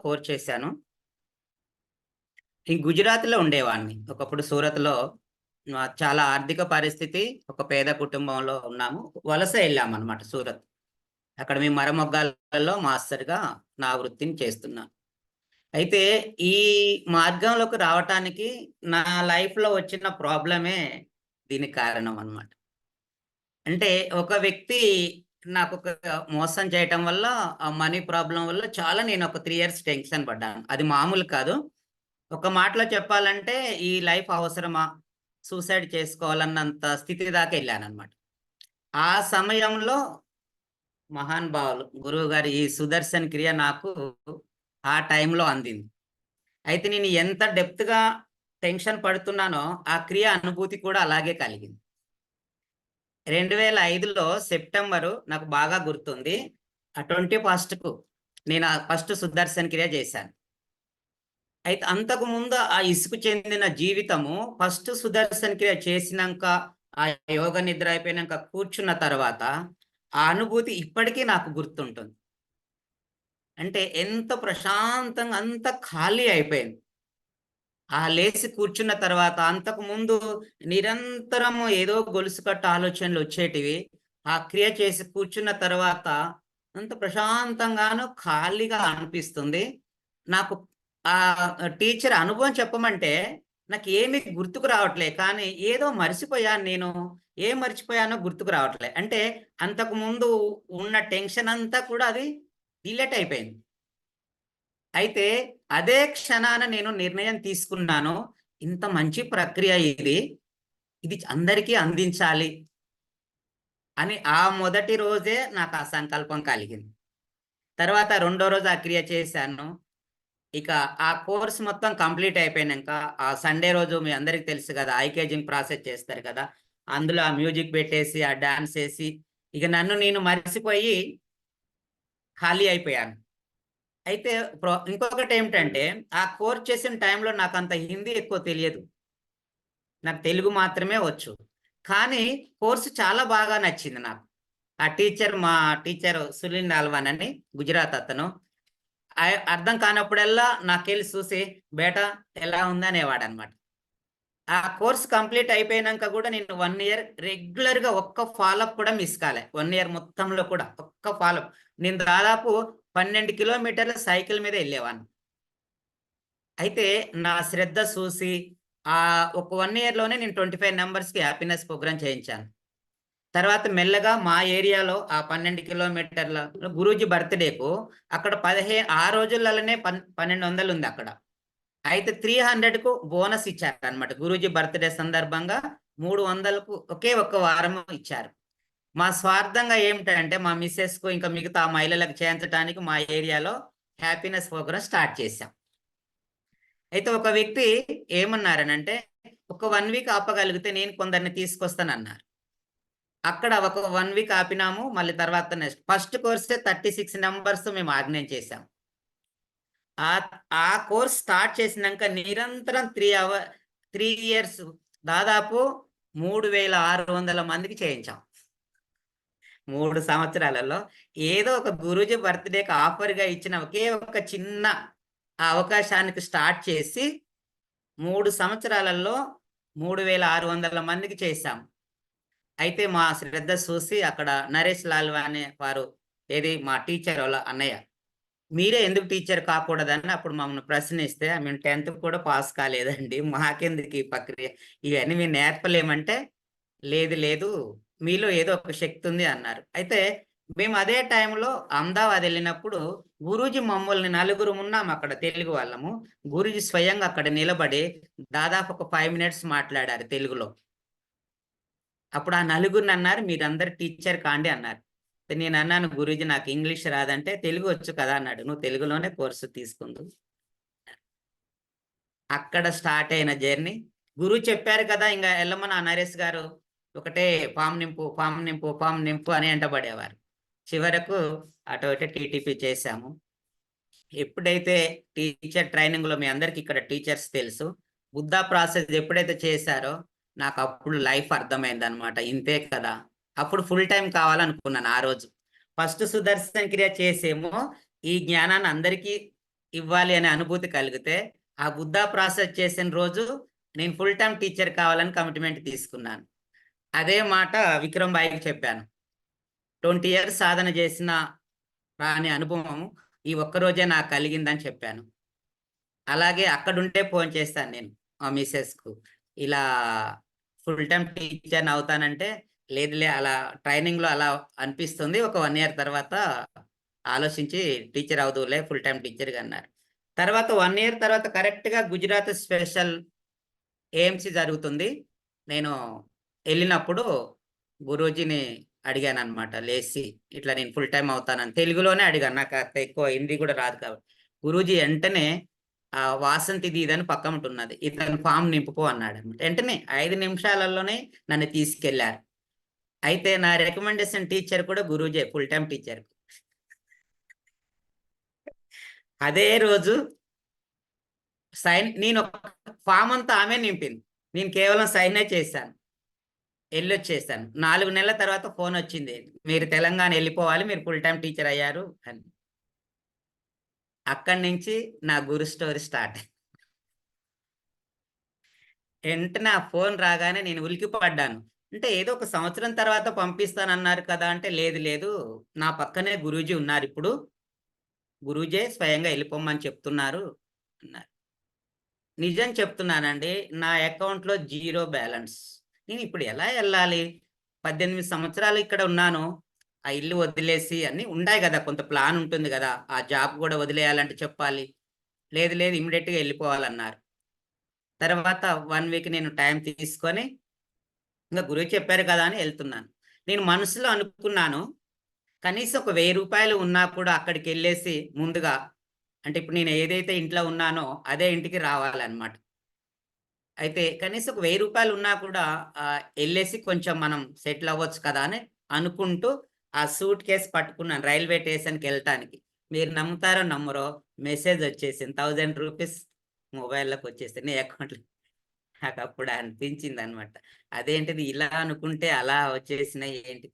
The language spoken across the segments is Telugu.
కోర్స్ చేశాను. ఈ గుజరాత్‌లో ఉండేవాడిని. ఒకప్పుడు సూరత్‌లో చాలా ఆర్థిక పరిస్థితి, ఒక పేద కుటుంబంలో ఉన్నాము. వలస ఎళ్ళామనమాట సూరత్. అక్కడ మేము మరమగ్గాలలో మాస్టర్‌గా నా వృత్తిని చేస్తున్నాను. అయితే ఈ మార్గంలోకి రావటానికి నా లైఫ్‌లో వచ్చిన ప్రాబ్లమే దీనికి కారణం అన్నమాట. అంటే ఒక వ్యక్తి నాకొక మోసం చేయటం వల్ల, ఆ మనీ ప్రాబ్లమ్ వల్ల చాలా నేను ఒక 3 ఇయర్స్ టెన్షన్ పడ్డాను. అది మామూలు కాదు. ఒక మాటలో చెప్పాలంటే ఈ లైఫ్ అవసరమా? సూసైడ్ చేసుకోవాలన్నంత స్థితి దాకా ఎళ్ళానన్నమాట. ఆ సమయంలో మహానుభావులు గురువుగారి ఈ సుదర్శన్ క్రియ నాకు ఆ టైంలో అందింది. అయితే నేను ఎంత డెప్త్‌గా టెన్షన్ పడుతున్నానో, ఆ క్రియ అనుభూతి కూడా అలాగే కలిగింది. 2005లో సెప్టెంబరు నాకు బాగా గుర్తుంది. ఆ 21కు నేను ఫస్ట్ సుదర్శన్ క్రియ చేశాను. అయితే అంతకుముందు ఆ ఇసుకు చెందిన జీవితము ఫస్ట్ సుదర్శన్ క్రియ చేసినంక, ఆ యోగ నిద్ర అయిపోయినంక కూర్చున్న తర్వాత, ఆ అనుభూతి ఇప్పటికీ నాకు గుర్తుంటుంది. అంటే ఎంత ప్రశాంతంగా అంత ఖాళీ అయిపోయింది. లేసి కూర్చున్న తర్వాత అంతకుముందు నిరంతరము ఏదో గొలుసుకట్టు ఆలోచనలొచ్చేటివి. ఆ క్రియ చేసి కూర్చున్న తర్వాత అంత ప్రశాంతంగాను, ఖాళీగా అనిపిస్తుంది. నాకు టీచర్ అనుభవం చెప్పమంటే నాకేమి గుర్తుకు రావట్లే. కానీ ఏదో మర్చిపోయాను నేను. ఏం మర్చిపోయానో గుర్తుకు రావట్లే. అంటే అంతకుముందు ఉన్న టెన్షన్ అంతా కూడా అది డిలీట్ అయిపోయింది. అయితే అదే క్షణాన నేను నిర్ణయం తీసుకున్నాను. ఇంత మంచి ప్రక్రియ ఇది. ఇది అందరికీ అందించాలి అని ఆ మొదటి రోజే నాకు ఆ సంకల్పం కలిగింది. తర్వాత రెండో రోజు ఆ క్రియ చేశాను. ఇక ఆ కోర్స్ మొత్తం కంప్లీట్ అయిపోయినంక, ఆ సండే రోజు మీ అందరికి తెలుసు గదా! ఐకేజింగ్ ప్రాసెస్ చేస్తారు కదా! అందులో ఆ మ్యూజిక్ పెట్టేసి, ఆ డాన్స్ ఏసి, ఇక నన్ను నేను మరిసిపోయి ఖాళీ అయిపోయాను. అయితే ఇంకొకటేమిటంటే, ఆ కోర్స్ చేసిన టైంలో నాకంత హిందీ ఎక్కువ తెలియదు. నాకు తెలుగు మాత్రమే వచ్చు. కానీ కోర్స్ చాలా బాగా నచ్చింది నాకు. మా టీచరు సునీల్ నాల్వాన్ అని గుజరాత్ అతను. అర్థం కానప్పుడల్లా నాకెళ్ళి చూసి, "బేటా ఎలా ఉంది?" అనేవాడన్నమాట. ఆ కోర్స్ కంప్లీట్ అయిపోయినంక గూడా నేను 1 ఇయర్ రెగ్యులర్‌గా ఒక్క ఫాలోఅప్ కూడా మిస్ కాలే. 1 ఇయర్ మొత్తంలో కూడా ఒక్క ఫాలోఅప్. నేను దాదాపు 12 కిలోమీటర్ల సైకిల్ మీద ఎళ్ళేవాడిని. అయితే నా శ్రద్ధ చూసి ఒక 1 ఇయర్‌లోనే నేను 25 నంబర్స్‌కి హ్యాపీనెస్ ప్రోగ్రామ్ చేయించాను. తర్వాత మెల్లగా మా ఏరియాలో ఆ 12 కిలోమీటర్ల గురూజీ బర్త్‌డేకు అక్కడ ఆ రోజులలోనే 1200 ఉంది అక్కడ. అయితే 300కు బోనస్ ఇచ్చారన్నమాట. గురూజీ బర్త్‌డే సందర్భంగా 300కు ఒకే ఒక్క వారం ఇచ్చారు. మా స్వార్థంగా ఏమిటంటే మా మిసెస్‌కు ఇంకా మిగతా మహిళలకు చేర్చడానికి మా ఏరియాలో హ్యాపీనెస్ ప్రోగ్రామ్ స్టార్ట్ చేశాం. అయితే ఒక వ్యక్తి ఏమన్నారనంటే, "ఒక 1 వీక్ ఆపగలిగితే నేను కొందరిని తీసుకొస్తానన్నారు." అక్కడ ఒక 1 వీక్ ఆపినాము. మళ్ళీ తర్వాత ఫస్ట్ కోర్సే 36 నంబర్స్ మేము ఆగ్నేయం చేశాం. ఆహ్, ఆ కోర్స్ స్టార్ట్ చేసినంక నిరంతరం 3 ఇయర్స్ దాదాపు 3600 మందికి చేయించాం. 3 సంవత్సరాలలో ఏదో ఒక గురూజీ బర్త్‌డేకి ఆఫర్‌గా ఇచ్చిన ఒకే ఒక చిన్న ఆ అవకాశానికి స్టార్ట్ చేసి 3 సంవత్సరాలలో 3600 మందికి చేశాం. అయితే మా శ్రద్ధ చూసి అక్కడ నరేష్ లాల్వా అనే వారు మా టీచర్ వాళ్ళ అన్నయ్య. మీరే ఎందుకు టీచర్ కాకూడదని అప్పుడు మమ్మల్ని ప్రశ్నిస్తే మేము 10థ్ కూడా పాస్ కాలేదండి. మాకెందుకు ఈ ప్రక్రియ? ఇవన్నీ మేము నేర్పలేమంటే, లేదు లేదు మీలో ఏదో ఒక శక్తి ఉంది అన్నారు. అయితే మేము అదే టైంలో అహ్మదాబాద్ ఎళ్ళినప్పుడు గురూజీ మమ్మల్ని నలుగురం ఉన్నాం అక్కడ తెలుగు వాళ్ళము. గురూజీ స్వయంగా అక్కడ నిలబడి దాదాపు ఒక 5 మినిట్స్ మాట్లాడారు తెలుగులో. అప్పుడు ఆ నలుగురినన్నారు, "మీరందరూ టీచర్ కాండి" అన్నారు. నేనన్నాను, "గురూజీ నాకు ఇంగ్లీష్ రాదంటే" "తెలుగు వచ్చు కదా!" అన్నాడు. "నువ్వు తెలుగులోనే కోర్సు తీసుకుందువు." అక్కడ స్టార్ట్ అయిన జర్నీ. గురువు చెప్పారు కదా! ఇంగ ఎళ్ళమని ఆ నరేష్ గారు ఒకటే ఫార్మ్ నింపు, ఫార్మ్ నింపు, ఫార్మ్ నింపు అని ఎంటబడేవారు. చివరకు అటు ఇటు టీటీపీ చేశాము. ఎప్పుడైతే టీచర్ ట్రైనింగ్‌లో మీ అందరికి ఇక్కడ టీచర్స్ తెలుసు. బుద్ధా ప్రాసెస్ ఎప్పుడైతే చేశారో నాకప్పుడు లైఫ్ అర్థమైందనమాట. ఇంతే కదా! అప్పుడు ఫుల్ టైమ్ కావాలనుకున్నాను ఆ రోజు. ఫస్ట్ సుదర్శన్ క్రియ చేసేమో ఈ జ్ఞానాన్ని అందరికీ ఇవ్వాలి అనే అనుభూతి కలిగితే ఆ బుద్ధా ప్రాసెస్ చేసిన రోజు నేను ఫుల్ టైం టీచర్ కావాలని కమిట్మెంట్ తీసుకున్నాను. అదే మాట విక్రమ్ భాయ్కి చెప్పాను. 20 ఇయర్స్ సాధన చేసిన రాని అనుభవం ఈ ఒక్కరోజే నాకు కలిగిందని చెప్పాను. అలాగే అక్కడుంటే ఫోన్ చేస్తాను నేను మా మిసెస్కు, ఇలా ఫుల్ టైం టీచర్ అవుతానంటే, లేదులే అలా ట్రైనింగ్లో అలా అనిపిస్తుంది, ఒక 1 ఇయర్ తర్వాత ఆలోచించి టీచర్ అవుదులే ఫుల్ టైం టీచర్గా అన్నారు. తర్వాత 1 ఇయర్ తర్వాత కరెక్ట్గా గుజరాత్ స్పెషల్ ఏఎంసీ జరుగుతుంది. నేను వెళ్ళినప్పుడు గురూజీని అడిగాను అనమాట లేచి, ఇట్లా నేను ఫుల్ టైం అవుతానని తెలుగులోనే అడిగాను, నాకు అంత ఎక్కువ హిందీ కూడా రాదు కాబట్టి. గురూజీ వెంటనే వాసంతిది ఇదని పక్కమటున్నది, ఇతను ఫామ్ నింపుకో అన్నాడు అనమాట. వెంటనే 5 నిమిషాలలోనే నన్ను తీసుకెళ్లారు. అయితే నా రికమెండేషన్ టీచర్ కూడా గురూజీ ఫుల్ టైం టీచర్. అదే రోజు నేను ఫామ్ అంతా ఆమె నింపింది, నేను కేవలం సైనే చేశాను, వెళ్ళొచ్చేసాను. 4 నెలల తర్వాత ఫోన్ వచ్చింది, మీరు తెలంగాణ వెళ్ళిపోవాలి, మీరు ఫుల్ టైం టీచర్ అయ్యారు అని. అక్కడి నుంచి నా గురు స్టోరీ స్టార్ట్. వెంటనే ఆ ఫోన్ రాగానే నేను ఉలికిపడ్డాను. అంటే ఏదో ఒక సంవత్సరం తర్వాత పంపిస్తానన్నారు కదా అంటే, లేదు లేదు, నా పక్కనే గురూజీ ఉన్నారు ఇప్పుడు, గురూజీ స్వయంగా వెళ్ళిపోమని చెప్తున్నారు అన్నారు. నిజం చెప్తున్నానండి, నా అకౌంట్లో 0 బ్యాలెన్స్. నేను ఇప్పుడు ఎలా వెళ్ళాలి? 18 సంవత్సరాలు ఇక్కడ ఉన్నాను, ఆ ఇల్లు వదిలేసి అన్నీ ఉంటాయి కదా, కొంత ప్లాన్ ఉంటుంది కదా, ఆ జాబ్ కూడా వదిలేయాలంటే చెప్పాలి. లేదు లేదు, ఇమ్మీడియట్గా వెళ్ళిపోవాలన్నారు. తర్వాత 1 వీక్ నేను టైం తీసుకొని, ఇంకా గురువు చెప్పారు కదా అని వెళ్తున్నాను. నేను మనసులో అనుకున్నాను, కనీసం ఒక 1000 రూపాయలు ఉన్నా కూడా అక్కడికి వెళ్ళేసి ముందుగా, అంటే ఇప్పుడు నేను ఏదైతే ఇంట్లో ఉన్నానో అదే ఇంటికి రావాలన్నమాట. అయితే కనీసం ఒక 1000 రూపాయలు ఉన్నా కూడా ఎళ్ళేసి కొంచెం మనం సెటిల్ అవ్వచ్చు కదా అని అనుకుంటూ ఆ సూట్ కేస్ పట్టుకున్నాను రైల్వే స్టేషన్‌కెళ్ళటానికి. మీరు నమ్ముతారో నమ్మరో, మెసేజ్ వచ్చేసింది, 1000 రూపీస్ మొబైల్‌లోకి వచ్చేసింది నీ అకౌంట్‌లో. నాకప్పుడు అనిపించిందనమాట, అదేంటిది ఇలా అనుకుంటే అలా వచ్చేసినాయి ఏంటి?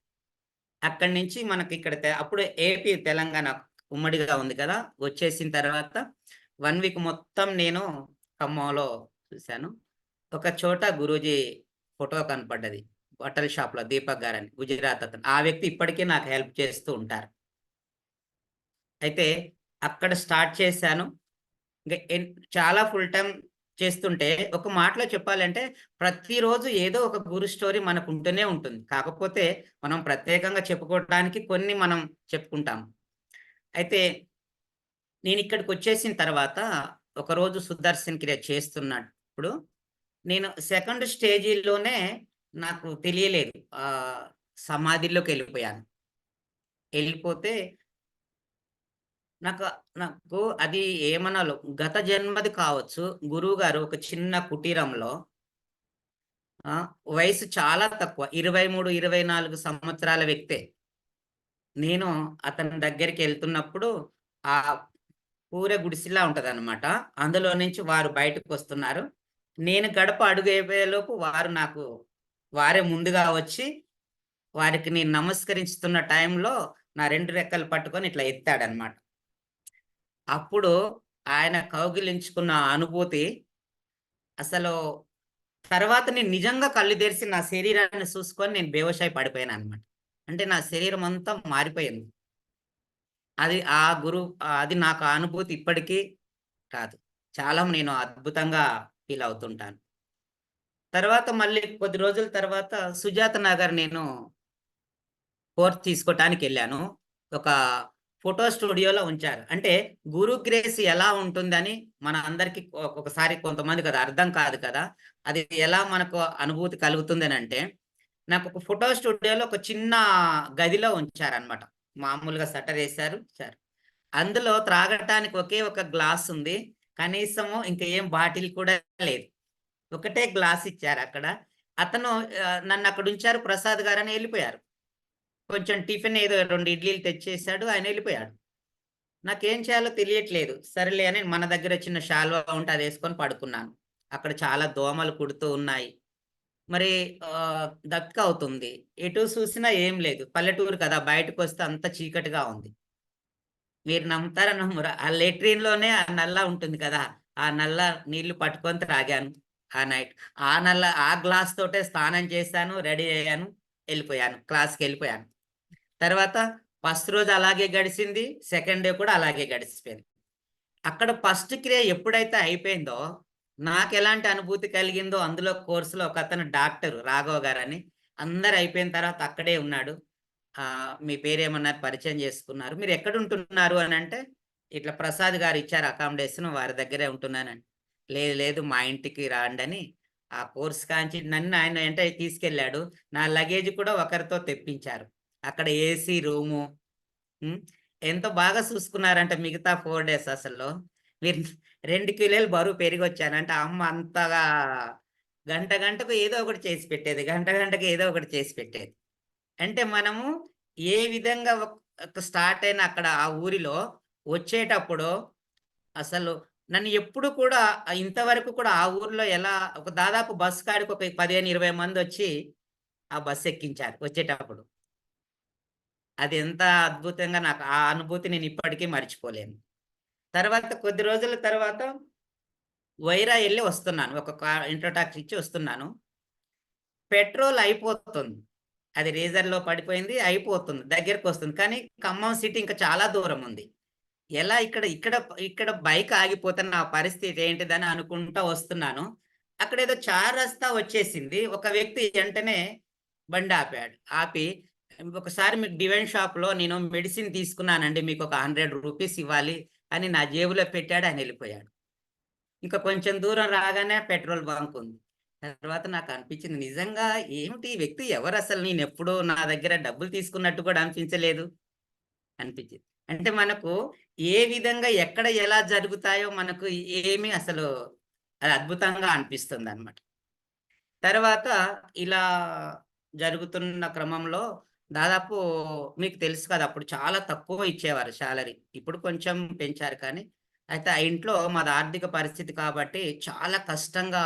అక్కడి నుంచి మనకి ఇక్కడ అప్పుడు ఏపీ, తెలంగాణ ఉమ్మడిగా ఉంది కదా! వచ్చేసిన తర్వాత 1 వీక్ మొత్తం నేను ఖమ్మంలో చూసాను. ఒక చోట గురూజీ ఫోటో కనపడ్డది, బట్టల షాప్‌లో దీపక్ గారని, గుజరాత్ అతను. ఆ వ్యక్తి ఇప్పటికీ నాకు హెల్ప్ చేస్తూ ఉంటారు. అయితే అక్కడ స్టార్ట్ చేశాను. ఇంక చాలా ఫుల్ టైమ్ చేస్తుంటే, ఒక మాటలో చెప్పాలంటే ప్రతిరోజు ఏదో ఒక గురు స్టోరీ మనకుంటూనే ఉంటుంది. కాకపోతే మనం ప్రత్యేకంగా చెప్పుకోవడానికి కొన్ని మనం చెప్పుకుంటాం. అయితే నేనిక్కడికొచ్చేసిన తర్వాత ఒకరోజు సుదర్శన్ క్రియ చేస్తున్నప్పుడు నేను సెకండ్ స్టేజీలోనే నాకు తెలియలేదు, సమాధిలోకెళ్ళిపోయాను. ఎళ్ళిపోతే నాకు నాకు అది ఏమనాలో గత జన్మది కావచ్చు. గురువుగారు ఒక చిన్న కుటీరంలో, వయసు చాలా తక్కువ 23, 24 సంవత్సరాల వ్యక్తే. నేను అతని దగ్గరికెళ్తున్నప్పుడు ఆ పూర గుడిసెలా ఉంటదనమాట, అందులో నుంచి వారు బయటకొస్తున్నారు. నేను గడప అడుగేయబోయేలోపు వారే ముందుగా వచ్చి, వారికి నేను నమస్కరిస్తున్న టైంలో నా 2 రెక్కలు పట్టుకొని ఇట్లా ఎత్తాడనమాట. అప్పుడు ఆయన కౌగిలించుకున్న అనుభూతి అసలు, తర్వాత నేను నిజంగా కళ్ళు తెరిసి నా శరీరాన్ని చూసుకొని నేను బేహోషై పడిపోయాననమాట. అంటే నా శరీరం అంతా మారిపోయింది. అది ఆ గురు అది నాకు ఆ అనుభూతి ఇప్పటికీ రాదు. చాలా నేను అద్భుతంగా ఫీల్ అవుతుంటాను. తర్వాత మళ్ళీ కొద్ది రోజుల తర్వాత సుజాత నగర్ నేను కోర్స్ తీసుకోటానికెళ్ళాను. ఒక ఫోటో స్టూడియోలో ఉంచారు. అంటే గురు గ్రేస్ ఎలా ఉంటుందని మన అందరికి ఒక్కొక్కసారి కొంతమందికి అది అర్థం కాదు కదా! అది ఎలా మనకు అనుభూతి కలుగుతుందనంటే, నాకొక ఫోటో స్టూడియోలో ఒక చిన్న గదిలో ఉంచారనమాట. మామూలుగా షట్టరేశారు, ఉంచారు. అందులో త్రాగటానికి ఒకే ఒక గ్లాస్ ఉంది. కనీసము ఇంక ఏం బాటిల్ కూడా లేదు. ఒకటే గ్లాస్ ఇచ్చారక్కడ. అతను నన్నక్కడుంచారు ప్రసాద్ గారని ఎళ్ళిపోయారు. కొంచెం టిఫిన్ ఏదో 2 ఇడ్లీలు తెచ్చేసాడు, ఆయనెళ్ళిపోయాడు. నాకేం చేయాలో తెలియట్లేదు. సరేలే అని మన దగ్గర చిన్న శాల్వా ఉంటే అదేసుకొని పడుకున్నాను. అక్కడ చాలా దోమలు కుడుతూ ఉన్నాయి. మరి దక్కవుతుంది. ఎటు చూసినా ఏం లేదు. పల్లెటూరు కదా! బయటకొస్తే అంతా చీకటిగా ఉంది. మీరు నమ్ముతారా నమ్మరా? ఆ లెట్రిన్‌లోనే ఆ నల్ల ఉంటుంది కదా! ఆ నల్ల నీళ్లు పట్టుకొని త్రాగాను ఆ నైట్. ఆ గ్లాస్ తోటే స్నానం చేశాను, రెడీ అయ్యాను, ఎళ్ళిపోయాను. క్లాస్‌కెళ్ళిపోయాను. తర్వాత ఫస్ట్ రోజు అలాగే గడిసింది. సెకండ్ డే కూడా అలాగే గడిచిపోయింది. అక్కడ ఫస్ట్ క్రియ ఎప్పుడైతే అయిపోయిందో, నాకెలాంటి అనుభూతి కలిగిందో అందులో కోర్స్‌లో ఒకతను డాక్టరు రాఘవ గారని. అందరూ అయిపోయిన తర్వాత అక్కడే ఉన్నాడు. మీ పేరేమన్నారు? పరిచయం చేసుకున్నారు. మీరెక్కడుంటున్నారు అనంటే, ఇట్లా ప్రసాద్ గారు ఇచ్చారు అకామిడేషన్ వారి దగ్గరే ఉంటున్నానండి. లేదు, లేదు మా ఇంటికి రాండని ఆ కోర్స్ కాంచి నన్ను ఆయన వెంట తీసుకెళ్ళాడు. నా లగేజ్ కూడా ఒకరితో తెప్పించారు. అక్కడ ఏసీ రూము. హ్మ్. ఎంత బాగా చూసుకున్నారంటే మిగతా 4 డేస్ అసలు. మీరు 2 కిలోలు బరువు పెరిగొచ్చాను. అంటే అమ్మ అంతగా గంట గంటకు ఏదో ఒకటి చేసి పెట్టేది. గంట గంటకు ఏదో ఒకటి చేసి పెట్టేది. అంటే మనము ఏ విధంగా స్టార్ట్ అయిన అక్కడ ఆ ఊరిలో వచ్చేటప్పుడు అసలు నన్ను ఎప్పుడు కూడా ఇంతవరకు కూడా ఆ ఊర్లో ఎలా ఒక దాదాపు బస్ కాడికి ఒక 15, 20 మందొచ్చి ఆ బస్ ఎక్కించారు వచ్చేటప్పుడు. అది ఎంత అద్భుతంగా నాకు ఆ అనుభూతి నేను ఇప్పటికీ మర్చిపోలేను. తర్వాత కొద్ది రోజుల తర్వాత వైరా ఎళ్లి వస్తున్నాను. ఒక ఇంటర్ టాక్సీ ఇచ్చి వస్తున్నాను. పెట్రోల్ అయిపోతుంది. అది రీజర్‌లో పడిపోయింది. అయిపోతుంది. దగ్గరకొస్తుంది. కానీ ఖమ్మం సిటీ ఇంకా చాలా దూరం ఉంది. ఎలా ఇక్కడ ఇక్కడ ఇక్కడ బైక్ ఆగిపోతే నా పరిస్థితి ఏంటిదని అనుకుంటా వస్తున్నాను. అక్కడేదో చారస్తా వచ్చేసింది. ఒక వ్యక్తి వెంటనే బండి ఆపాడు. ఆపి ఒకసారి మీకు డివైన్ షాప్‌లో నేను మెడిసిన్ తీసుకున్నానండి. మీకొక రూ. 100 ఇవ్వాలి అని నా జేబులో పెట్టాడు. ఆయన ఎళ్ళిపోయాడు. ఇంకా కొంచెం దూరం రాగానే పెట్రోల్ బంక్ ఉంది. తర్వాత నాకనిపించింది నిజంగా ఏమిటి ఈ వ్యక్తి ఎవరసలు నేనెప్పుడూ నా దగ్గర డబ్బులు తీసుకున్నట్టు కూడా అనిపించలేదు అనిపించింది. అంటే మనకు ఏ విధంగా ఎక్కడ ఎలా జరుగుతాయో మనకు ఏమి అసలు అది అద్భుతంగా అనిపిస్తుందన్నమాట. తర్వాత ఇలా జరుగుతున్న క్రమంలో దాదాపు మీకు తెలుసు కదా! అప్పుడు చాలా తక్కువ ఇచ్చేవారు సాలరీ. ఇప్పుడు కొంచెం పెంచారు కానీ, అయితే ఆ ఇంట్లో మాది ఆర్థిక పరిస్థితి కాబట్టి చాలా కష్టంగా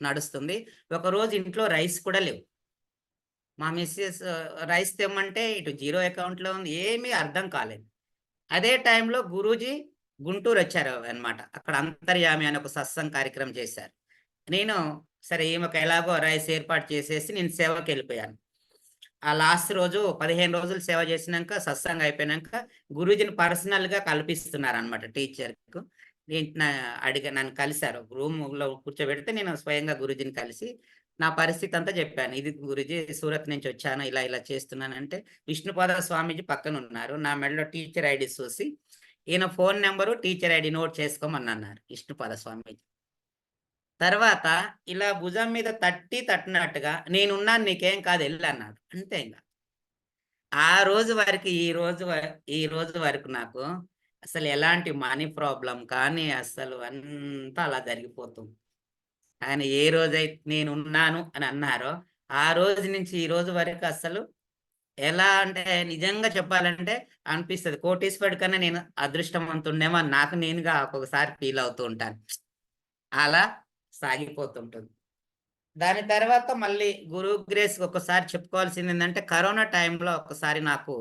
నడుస్తుంది. ఒకరోజు ఇంట్లో రైస్ కూడా లేవు. మా మిసెస్ రైస్ తెమ్మంటే ఇటు జీరో అకౌంట్‌లో ఉంది. ఏమీ అర్థం కాలేదు. అదే టైంలో గురూజీ గుంటూరొచ్చారు అన్నమాట. అక్కడ అంతర్యామి అని ఒక సత్సంగ్ కార్యక్రమం చేశారు. నేను సరే ఈమెకు ఎలాగో రైస్ ఏర్పాటు చేసేసి నేను సేవకెళ్ళిపోయాను. ఆ లాస్ట్ రోజు 15 రోజులు సేవ చేసినంక సత్సంగం అయిపోయినంక గురూజీని పర్సనల్‌గా కల్పిస్తున్నారనమాట టీచర్‌కు. నేను నన్ను కలిసారు. రూమ్‌లో కూర్చోబెడితే నేను స్వయంగా గురూజీని కలిసి నా పరిస్థితి అంతా చెప్పాను. ఇది గురూజీ సూరత్ నుంచి వచ్చాను. ఇలా ఇలా చేస్తున్నానంటే విష్ణుపాద స్వామీజీ పక్కనున్నారు. నా మెడలో టీచర్ ఐడీ చూసి ఈయన phone number, teacher ID note చేసుకోమనన్నారు విష్ణుపాద స్వామీజీ. తర్వాత ఇలా భుజం మీద తట్టినట్టుగా నేనున్నాను నీకేం కాదు ఎళ్ళన్నాడు. అంతే ఇంగ. ఆ రోజు వరకు ఈ రోజు వరకు నాకు అసలు ఎలాంటి మనీ ప్రాబ్లమ్ కానీ అస్సలు అంతా అలా జరిగిపోతుంది. ఆయన ఏ రోజైతే నేనున్నాను అని అన్నారో, ఆ రోజు నుంచి ఈ రోజు వరకు అస్సలు ఎలా అంటే నిజంగా చెప్పాలంటే అనిపిస్తది. కోటీశ్వరుడి కన్నా నేను అదృష్టవంతుడినేమో అని నాకు నేనుగా ఒక్కొక్కసారి ఫీల్ అవుతూ ఉంటాను. అలా సాగిపోతుంటుంది. దాని తర్వాత మళ్ళీ గురువు గ్రేస్ ఒక్కసారి చెప్పుకోవాల్సిందేందంటే, కరోనా టైంలో ఒక్కసారి నాకు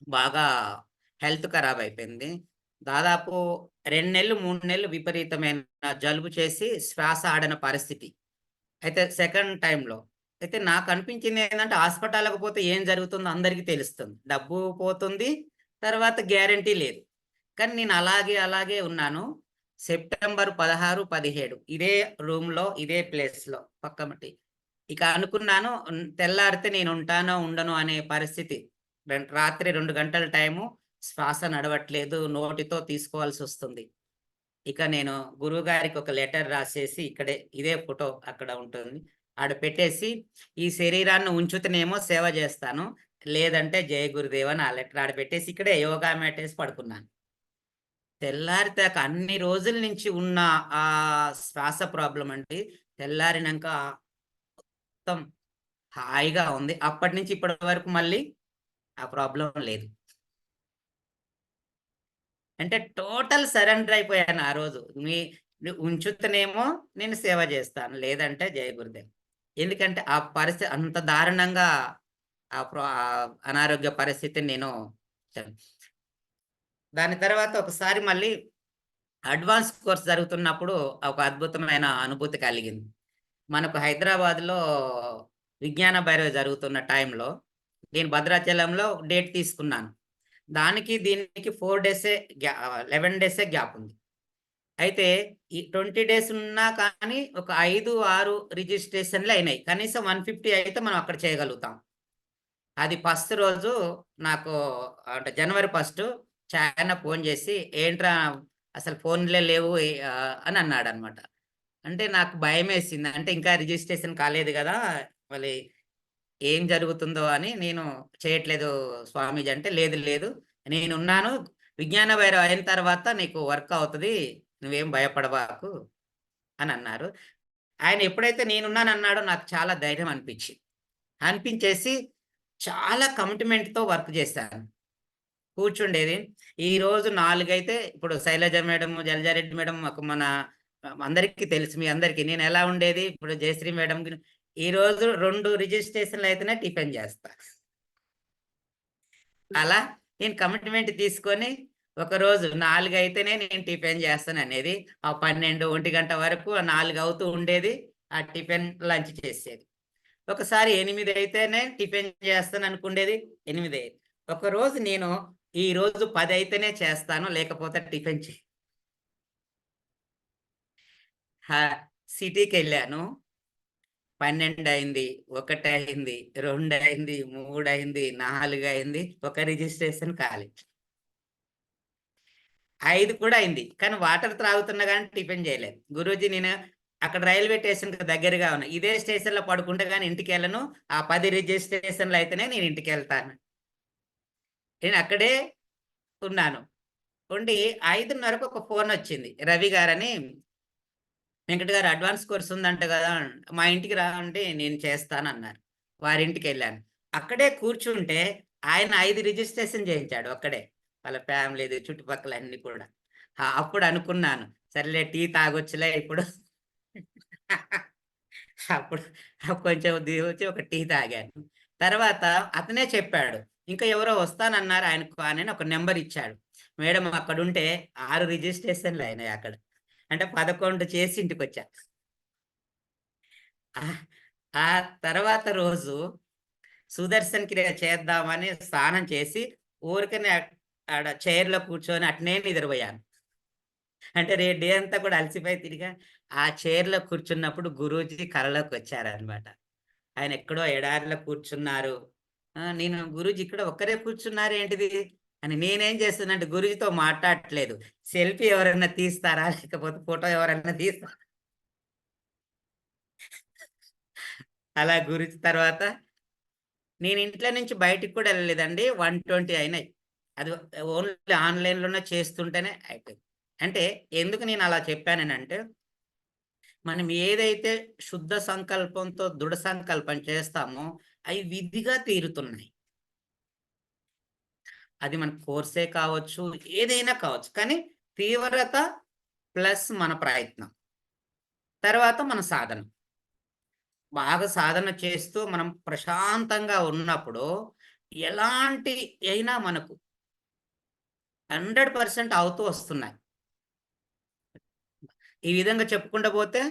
బాగా హెల్త్ ఖరాబయిపోయింది. దాదాపు 2 నెలలు, 3 నెలలు విపరీతమైన జలుబు చేసి శ్వాస ఆడని పరిస్థితి. అయితే సెకండ్ టైమ్‌లో. అయితే నాకనిపించిందేందంటే, హాస్పిటల్‌కి పోతే ఏం జరుగుతుందో అందరికీ తెలుస్తుంది. డబ్బు పోతుంది, తర్వాత గ్యారంటీ లేదు. కానీ నేను అలాగే ఉన్నాను. సెప్టెంబర్ 16, 17 ఇదే రూమ్‌లో, ఇదే ప్లేస్‌లో పక్కమటి. ఇక అనుకున్నాను తెల్లారితే నేను ఉంటానో, ఉండనో అనే పరిస్థితి. రాత్రి 2 గంటల టైము శ్వాస నడవట్లేదు. నోటితో తీసుకోవాల్సొస్తుంది. ఇక నేను గురువుగారికి ఒక లెటర్ రాసేసి ఇక్కడే ఇదే ఫోటో అక్కడ ఉంటుంది. ఆడ పెట్టేసి, ఈ శరీరాన్ని ఉంచుతనేమో సేవ జేస్తాను. లేదంటే జై గురుదేవ్ అని ఆ లెటర్ ఆడ పెట్టేసి ఇక్కడే యోగా మ్యాట్ ఏసి పడుకున్నాను. తెల్లారితాక అన్ని రోజుల నుంచి ఉన్న శ్వాస ప్రాబ్లమ్ అండి. తెల్లారినంక మొత్తం హాయిగా ఉంది. అప్పటినుంచి ఇప్పటి వరకు మళ్ళీ ఆ ప్రాబ్లమ్ లేదు. అంటే టోటల్ సరెండర్ అయిపోయాను ఆ రోజు. ఉంచుతనేమో నేను సేవ జేస్తాను. లేదంటే జై గురుదేవ్. ఎందుకంటే ఆ పరిస్థితి అంత దారుణంగా అనారోగ్య పరిస్థితిని నేను దాని తర్వాత ఒకసారి మళ్ళీ అడ్వాన్స్ కోర్స్ జరుగుతున్నప్పుడు ఒక అద్భుతమైన అనుభూతి కలిగింది. మనకు హైదరాబాద్‌లో విజ్ఞాన భైరవి జరుగుతున్న టైంలో నేను భద్రాచలంలో డేట్ తీసుకున్నాను. దానికి దీనికి 4 డేసే 11 డేసే గ్యాప్ ఉంది. అయితే ఈ 20 డేస్ ఉన్నా కానీ ఒక 5, 6 రిజిస్ట్రేషన్‌లు అయినాయి. కనీసం 150 అయితే మనం అక్కడ చేయగలుగుతాం. అది ఫస్ట్ రోజు నాకు అంటే జనవరి ఫస్ట్ చాయన్న ఫోన్ చేసి, "ఏంట్రా అసలు ఫోన్‌లే లేవు" అని అన్నాడన్నమాట. అంటే నాకు భయమేసింది. అంటే ఇంకా రిజిస్ట్రేషన్ కాలేదు గదా! మళ్ళీ ఏం జరుగుతుందో అని నేను చేయట్లేదు స్వామీజీ అంటే, "లేదు లేదు నేనున్నాను. విజ్ఞాన భైరవి అయిన తర్వాత నీకు వర్క్ అవుతది. నువ్వేం భయపడబాకు" అని అన్నారు. ఆయన ఎప్పుడైతే నేనున్నానన్నాడో నాకు చాలా ధైర్యం అనిపించింది. అనిపించేసి చాలా కమిట్మెంట్‌తో వర్క్ చేశాను. కూర్చుండేది. ఈరోజు 4 అయితే ఇప్పుడు శైలజ మేడం, జలజారెడ్డి మేడం మన అందరికీ తెలుసు మీ అందరికి. నేనెలా ఉండేది, ఇప్పుడు జయశ్రీ మేడం ఈరోజు 2 రిజిస్ట్రేషన్‌లు అయితేనే టిఫిన్ చేస్తా. అలా నేను కమిట్మెంట్ తీసుకొని ఒకరోజు 4 అయితేనే నేను టిఫిన్ చేస్తాననేది. ఆ 12, 1 గంట వరకు 4 అవుతూ ఉండేది. ఆ టిఫిన్, లంచ్ చేసేది. ఒకసారి 8 అయితేనే టిఫిన్ చేస్తాననుకుండేది. 8 అయ్యేది. ఒకరోజు నేను ఈరోజు 10 అయితేనే చేస్తాను. లేకపోతే టిఫిన్ చెయ్యను. హా! సిటీకెళ్ళాను. 12 అయింది, 1 అయింది, 2 అయింది, 3 అయింది, 4 అయింది. ఒక రిజిస్ట్రేషన్ ఖాళీ. 5 కూడా అయింది. కానీ వాటర్ త్రాగుతున్నా గాని టిఫిన్ చేయలేదు. గురూజీ నేను అక్కడ రైల్వే స్టేషన్‌కి దగ్గరగా ఉన్నా. ఇదే స్టేషన్‌లో పడుకుంటే గాని ఇంటికెళ్ళను. ఆ 10 రిజిస్ట్రేషన్‌లు అయితేనే నేను ఇంటికెళ్తాను. నేను అక్కడే ఉన్నాను. ఉండి 5:30కి ఒక ఫోనొచ్చింది. రవి గారని, "వెంకట్ గారు అడ్వాన్స్ కోర్స్ ఉందంట గదా! మా ఇంటికి రా" అంటే నేను చేస్తానన్నారు. వారింటికెళ్ళాను. అక్కడే కూర్చుంటే ఆయన 5 రిజిస్ట్రేషన్ చేయించాడు ఒక్కడే. వాళ్ళ ఫ్యామిలీది చుట్టుపక్కల అన్నీ కూడా. అప్పుడు అనుకున్నాను. సర్లే టీ తాగొచ్చులే ఇప్పుడు. అప్పుడు కొంచెం దిగొచ్చి ఒక టీ తాగాను. తర్వాత అతనే చెప్పాడు. ఇంకా ఎవరో వస్తానన్నారు ఆయనకు అని ఒక నంబర్ ఇచ్చాడు. మేడం అక్కడుంటే 6 రిజిస్ట్రేషన్‌లు అయినాయి అక్కడ. అంటే 11 చేసి ఇంటికొచ్చా. ఆహ్, ఆ తర్వాత రోజు సుదర్శన్ క్రియ చేద్దామని స్నానం చేసి ఊరికనే ఆడ చైర్‌లో కూర్చొని అట్నే నిద్రపోయాను. అంటే డే అంతా కూడా అలసిపోయి తిరిగా. ఆ చైర్‌లో కూర్చున్నప్పుడు గురూజీ కలలోకొచ్చారన్నమాట. ఆయన ఎక్కడో ఎడారిలో కూర్చున్నారు. నేను గురూజీ ఇక్కడ ఒక్కరే కూర్చున్నారేంటిది? అని నేనేం చేస్తున్నానంటే గురూజీతో మాట్లాడట్లేదు. సెల్ఫీ ఎవరన్నా తీస్తారా? లేకపోతే ఫోటో ఎవరన్నా తీస్తారా? అలా గురూజీ తర్వాత నేను ఇంట్లో నుంచి బయటికి కూడా ఎళ్ళలేదండి. 120 అయినాయి. అది ఓన్లీ ఆన్‌లైన్‌లోనే చేస్తుంటేనే అయిపోయింది. అంటే ఎందుకు నేను అలా చెప్పాననంటే, మనం ఏదైతే శుద్ధ సంకల్పంతో దృఢ సంకల్పం చేస్తామో, అయి విధిగా తీరుతున్నాయి. అది మన కోర్సే కావచ్చు, ఏదైనా కావచ్చు. కానీ తీవ్రత ప్లస్ మన ప్రయత్నం. తర్వాత మన సాధన. బాగా సాధన చేస్తూ మనం ప్రశాంతంగా ఉన్నప్పుడు, ఎలాంటి అయినా మనకు 100% అవుతూ వస్తున్నాయి. ఈ విధంగా చెప్పుకుంటూ పోతే